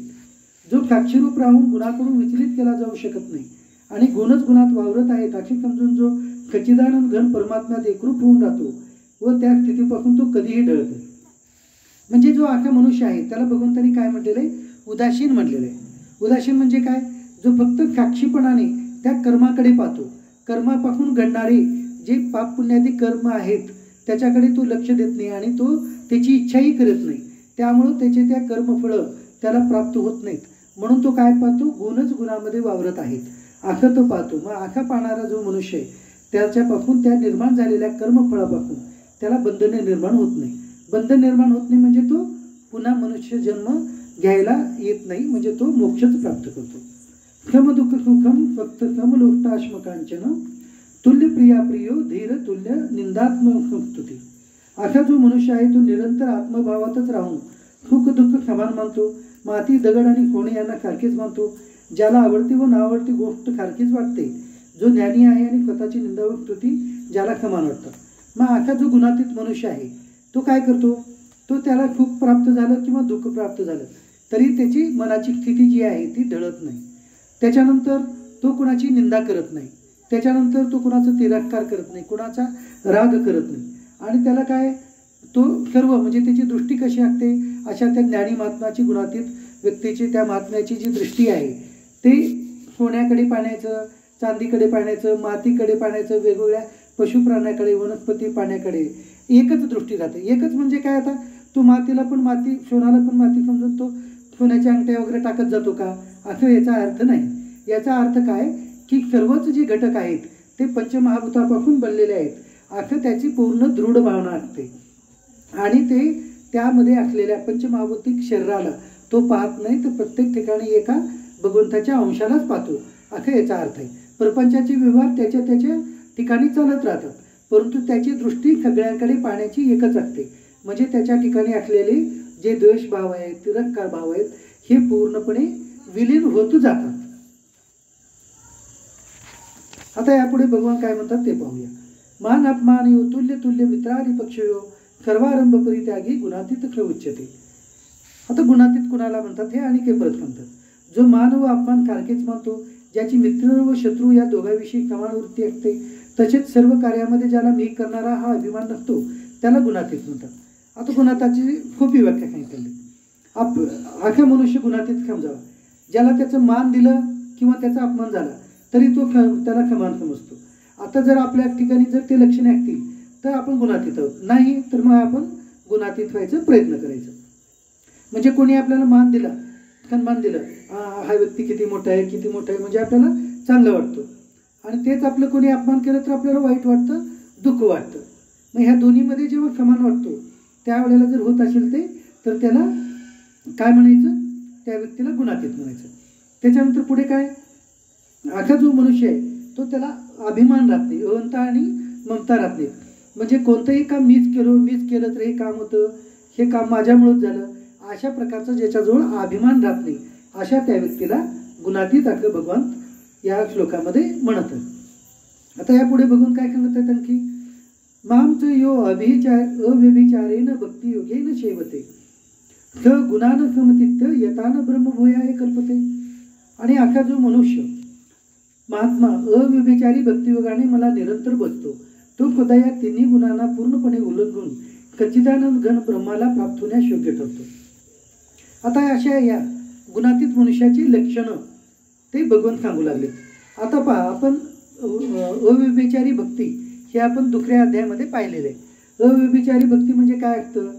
जो साक्षीरूप राहून गुणाकडून विचलित केला जाऊ शकत नाही आणि गुणच गुणात वावरत आहेत अशी समजून जो सच्चिदानंद घन परमात्म्यात एकरूप होऊन राहतो व त्या स्थितीपासून तो कधीही ढळत नाही. म्हणजे जो असा मनुष्य आहे त्याला भगवंतांनी काय म्हटलेलं आहे, उदासीन म्हटलेलं आहे. उदासीन म्हणजे काय, जो फक्त साक्षीपणाने त्या कर्माकडे पाहतो, कर्मापासून घडणारे जे पाप पुण्यादी कर्म आहेत त्याच्याकडे तो लक्ष देत नाही आणि तो त्याची इच्छाही करत नाही, त्यामुळं त्याचे त्या कर्मफळं त्याला प्राप्त होत नाहीत. म्हणून तो काय पाहतो, गुणच गुणामध्ये वावरत आहेत, आखं तो पाहतो. मग आखा पाहणारा जो मनुष्य आहे त्याच्यापासून त्या निर्माण झालेल्या कर्मफळापासून त्याला बंधने निर्माण होत नाही. बंधन निर्माण होत नाही म्हणजे तो पुन्हा मनुष्य जन्म घ्यायला येत नाही, म्हणजे तो मोक्षच प्राप्त करतो. खम दुःख सुखम फक्त खम लोष्टाश्मकांचन तुल्य प्रिया प्रियो धीर तुल्य निंदात्मस्तुती. असा जो मनुष्य आहे तो निरंतर आत्मभावातच राहून सुख दुःख समान मानतो, माती दगड आणि कोणे यांना सारखेच मानतो, ज्याला आवडती व नावडती गोष्ट सारखीच वाटते, जो ज्ञानी आहे आणि स्वतःची निंदा व स्तुती ज्याला समान वाटतं. मग असा जो गुणातीत मनुष्य आहे तो काय करतो, तो त्याला सुख प्राप्त झालं किंवा दुःख प्राप्त झालं तरी त्याची मनाची स्थिती जी आहे ती ढळत नाही. त्याच्यानंतर तो कुणाची निंदा करत नाही, त्याच्यानंतर तो कुणाचा तिरस्कार करत नाही, कुणाचा राग करत नाही. आणि त्याला काय, तो सर्व म्हणजे त्याची दृष्टी कशी असते, अशा त्या ज्ञानी महात्म्याची गुणातीत व्यक्तीची त्या महात्म्याची जी दृष्टी आहे ते सोन्याकडे पाहण्याचं, चांदीकडे पाहण्याचं, मातीकडे पाहण्याचं, वेगवेगळ्या पशुप्राण्याकडे, वनस्पती पाहण्याकडे एकच दृष्टी राहते. एकच म्हणजे काय, आता तो मातीला पण माती, सोनाला पण माती समजून तो सोन्याच्या अंगठ्या वगैरे टाकत जातो का, असं याचा अर्थ नाही. याचा अर्थ काय की सर्वच जे घटक आहेत ते पंचमहाभूतापासून बनलेले आहेत, असं त्याची पूर्ण दृढ भावना असते. आणि ते त्यामध्ये असलेल्या पंचमहाभूतिक शरीराला तो पाहत नाही, तर प्रत्येक ठिकाणी एका भगवंताच्या अंशालाच पाहतो, असं याचा अर्थ आहे. प्रपंचाचे व्यवहार त्याच्या त्याच्या ठिकाणी चालत राहतात, परंतु त्याची दृष्टी सगळ्यांकडे पाहण्याची एकच असते. म्हणजे त्याच्या ठिकाणी असलेले जे द्वेषभाव आहेत, तिरस्कार भाव आहेत, हे पूर्णपणे विलीन होत जातात. आता यापुढे भगवान काय म्हणतात ते पाहूया. मान अपमान यो तुल्य तुल्य मित्रारी पक्षयो सर्वारंभ परित्यागी गुणातीत ख उच्यते. आता गुणातीत कुणाला म्हणतात हे आणि परत म्हणतात. जो मान व अपमान सारखेच मानतो, ज्याची मित्र व शत्रू या दोघांविषयी समान वृत्ती असते, तसेच सर्व कार्यामध्ये ज्याला मी करणारा हा अभिमान नसतो त्याला गुणातीत म्हणतात. आता गुणाताची खूप व्याख्या सांगितली. अख्या मनुष्य गुणातीत समजावा, ज्याला त्याचं मान दिलं किंवा त्याचा अपमान झाला तरी तो त्याला समान समजतो. आता जर आपल्या ठिकाणी जर ते लक्षणे असतील तर आपण गुणातीत आहोत, नाही तर मग आपण गुणातीत व्हायचा प्रयत्न करायचा. म्हणजे कोणी आपल्याला मान दिला, सन्मान दिलं, हा व्यक्ती किती मोठा आहे, किती मोठा आहे, म्हणजे आपल्याला चांगलं वाटतं. आणि तेच आपलं कोणी अपमान केलं तर आपल्याला वाईट वाटतं, दुःख वाटतं. मग ह्या दोन्हीमध्ये जेव्हा समान वाटतो त्यावेळेला जर होत असेल ते, तर त्याला काय म्हणायचं, त्या व्यक्तीला गुणातीत म्हणायचं. त्याच्यानंतर पुढे काय, असा जो मनुष्य आहे तो त्याला अभिमान राहत नाही, अहंता आणि ममता राहत नाही. म्हणजे कोणतंही काम मीच केलं तर हे काम होतं, हे काम माझ्यामुळेच झालं, अशा प्रकारचा ज्याच्याजवळ अभिमान राहत नाही, अशा त्या व्यक्तीला गुणातीत असं भगवान या श्लोकामध्ये म्हणत. आता यापुढे बघून काय सांगत आहेत आणखी, मामच यो अव्यभिचारेन भक्ती योगेन शेवते स गुणान समतित्य यतान ब्रह्मभूयाय कल्पते. आणि असा जो मनुष्य महात्मा अव्यभिचारी भक्तियोगाने मला निरंतर बसतो, तो स्वतः या तिन्ही गुणांना पूर्णपणे उल्लंघून सच्चिदानंद घन ब्रह्माला प्राप्त होण्यास योग्य ठरतो. आता अशा या गुणातीत मनुष्याची लक्षणं ते भगवान सांगू लागले. आता पहा, आपण अव्यभिचारी भक्ती हे आपण दुसऱ्या अध्यायामध्ये पाहिलेलं आहे. अव्यभिचारी भक्ती म्हणजे काय असतं,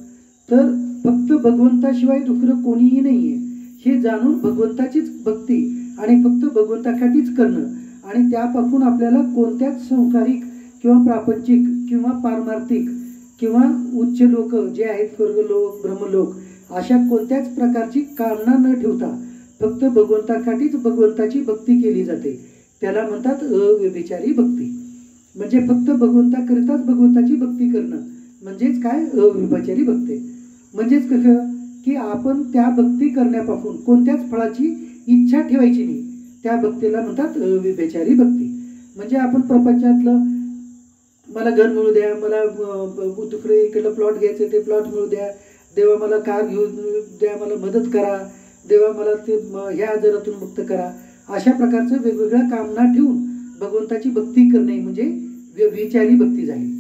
तर फक्त भगवंताशिवाय दुसरं कोणीही नाही आहे हे जाणून भगवंताचीच भक्ती आणि फक्त भगवंतासाठीच करणं, आणि त्यापासून आपल्याला कोणत्याच संसारिक किंवा प्रापंचिक किंवा पारमार्थिक किंवा उच्च लोक जे आहेत, स्वर्गलोक, ब्रह्मलोक, अशा कोणत्याच प्रकारची कामना न ठेवता फक्त भगवंतासाठीच भगवंताची भक्ती केली जाते, त्याला म्हणतात अव्यभिचारी भक्ती. म्हणजे फक्त भगवंताकरिताच भगवंताची भक्ती करणं म्हणजेच काय, अव्यभिचारी भक्ती. म्हणजेच कसं की आपण त्या भक्ती करण्यापासून कोणत्याच फळाची इच्छा ठेवायची नाही, त्या भक्तीला म्हणतात अव्यभिचारी भक्ती. म्हणजे आपण प्रपंचातलं मला घर मिळू द्या, मला दुसरे इकडलं प्लॉट घ्यायचं ते प्लॉट मिळू द्या, देवा मला कार घेऊन द्या, मला मदत करा, देवा मला ते ह्या आजारातून मुक्त करा, अशा प्रकारचं वेगवेगळ्या कामना ठेवून भगवंताची भक्ती करणे म्हणजे व्यभिचारी भक्ती झाली.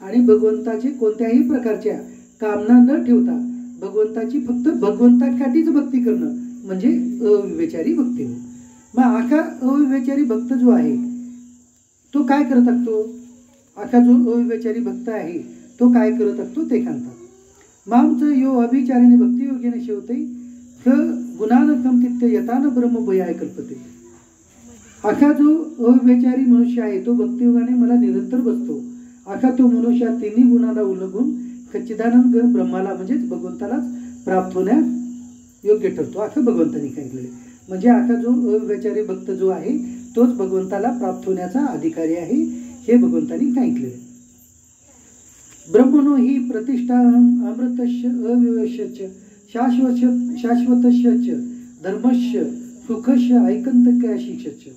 आणि भगवंताची कोणत्याही प्रकारच्या कामना न ठेवता भगवंताची फक्त भगवंतासाठीच भक्ती करणं म्हणजे अव्यभिचारी भक्ती. मग असा अव्यभिचारी भक्त जो आहे तो काय करत असतो, आखा जो अव्यभिचारी भक्त आहे तो काय करत असतो ते सांगतात। मामचं यो अभिचारीने भक्तियोगीने शेवते ख गुणान कमतित्य यतान ब्रह्म भयाय कल्पते। आखा जो अव्यभिचारी मनुष्य आहे तो भक्तियोगाने मला निरंतर बसतो। आखा तो मनुष्य तिन्ही गुणांना उल्लंघून सच्चिदानंद ब्रह्माला म्हणजेच भगवंतालाच प्राप्त होण्यास योग्य ठरतो असं भगवंतांनी सांगितलेले। म्हणजे आखा जो अव्यभिचारी भक्त जो आहे तोच भगवंताला प्राप्त होण्याचा अधिकारी आहे हे भगवंतांनी सांगितलेले। ब्रह्मणो ही प्रतिष्ठा अमृतस्य अविवश्य शाश्वतस्य धर्मस्य सुखस्य ऐकंतक्य शिक्षस्य।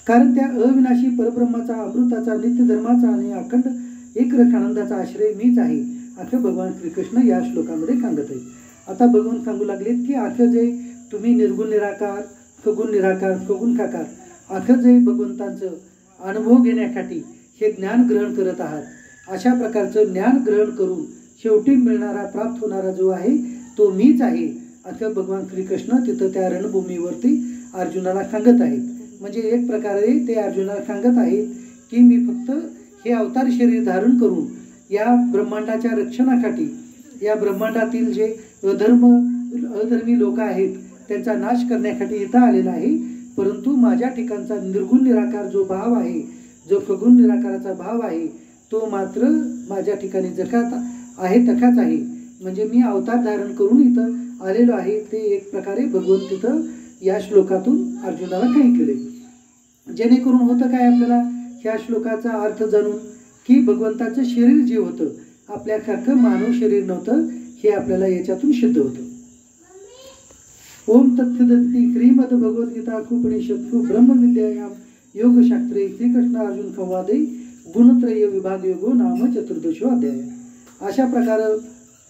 कारण त्या अविनाशी परब्रह्माचा अमृताचा नित्य धर्माचा आणि अखंड एकरस आनंदाचा आश्रय मीच आहे असं भगवान श्रीकृष्ण या श्लोकामध्ये सांगत आहेत। आता भगवान सांगू लागलेत की असं जे तुम्ही निर्गुण निराकार सगुण निराकार सगुण साकार असं जे भगवंतांचं अनुभव घेण्यासाठी हे ज्ञान ग्रहण करत आहात, अशा प्रकारचं ज्ञान ग्रहण करून शेवटी मिळणारा प्राप्त होणारा जो आहे तो मीच आहे असं भगवान श्रीकृष्ण तिथं त्या रणभूमीवरती अर्जुनाला सांगत आहेत। म्हणजे एक प्रकारे ते अर्जुनाला सांगत आहेत की मी फक्त हे अवतार शरीर धारण करून या ब्रह्मांडाच्या रक्षणासाठी या ब्रह्मांडातील जे अधर्मी लोक आहेत त्यांचा नाश करण्यासाठी इथं आलेला आहे। परंतु माझ्या ठिकाणचा निर्गुण निराकार जो भाव आहे, जो सगुण निराकाराचा भाव आहे तो मात्र माझ्या ठिकाणी जगात आहे तसाच आहे। म्हणजे मी अवतार धारण करून इथं आलेलो आहे ते एक प्रकारे भगवंत तिथं या श्लोकातून अर्जुनाला सांगितले। जेणेकरून होतं काय आपल्याला ह्या श्लोकाचा अर्थ जाणून की भगवंताचं शरीर जे होतं आपल्यासारखं मानव शरीर नव्हतं हे आपल्याला याच्यातून सिद्ध होतं। ओम तत्सदिति श्रीमद भगवद्गीता उपनिषत्सु ब्रह्मविद्यायां योगशास्त्रे श्रीकृष्ण अर्जुन संवादे गुणत्रय विभाग योगो नाम चतुर्दशो अध्याय। अशा प्रकारे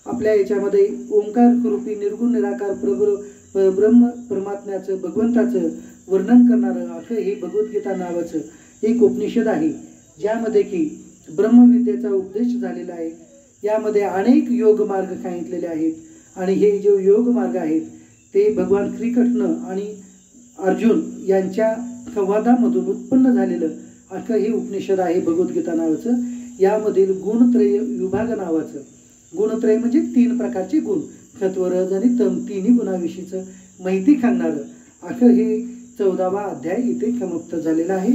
आपल्या याच्यामध्ये ओंकार स्वरूपी निर्गुण निराकार ब्रह्म परमात्म्याचं भगवंताचं वर्णन करणारं असं हे भगवद्गीता नावाचं एक उपनिषद आहे, ज्यामध्ये की ब्रह्मविद्येचा उपदेश झालेला आहे। यामध्ये अनेक योग मार्ग सांगितलेले आहेत आणि हे जे योग मार्ग आहेत ते भगवान श्रीकृष्ण आणि अर्जुन यांच्या संवादामधून उत्पन्न झालेलं असं हे उपनिषद आहे भगवद्गीता नावाचं। यामधील गुणत्रय विभाग नावाचं, गुणत्रय म्हणजे 3 प्रकारचे गुण, सत्व रज आणि तम तिन्ही गुणाविषयीचं माहिती सांगणारं असं हे 14वा अध्याय इथे समाप्त झालेला आहे।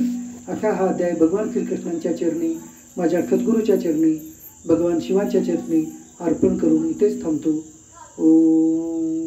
असा हा अध्याय भगवान श्रीकृष्णांच्या चरणी, माझ्या सद्गुरूच्या चरणी, भगवान शिवाच्या चरणी अर्पण करून इथेच थांबतो। ओम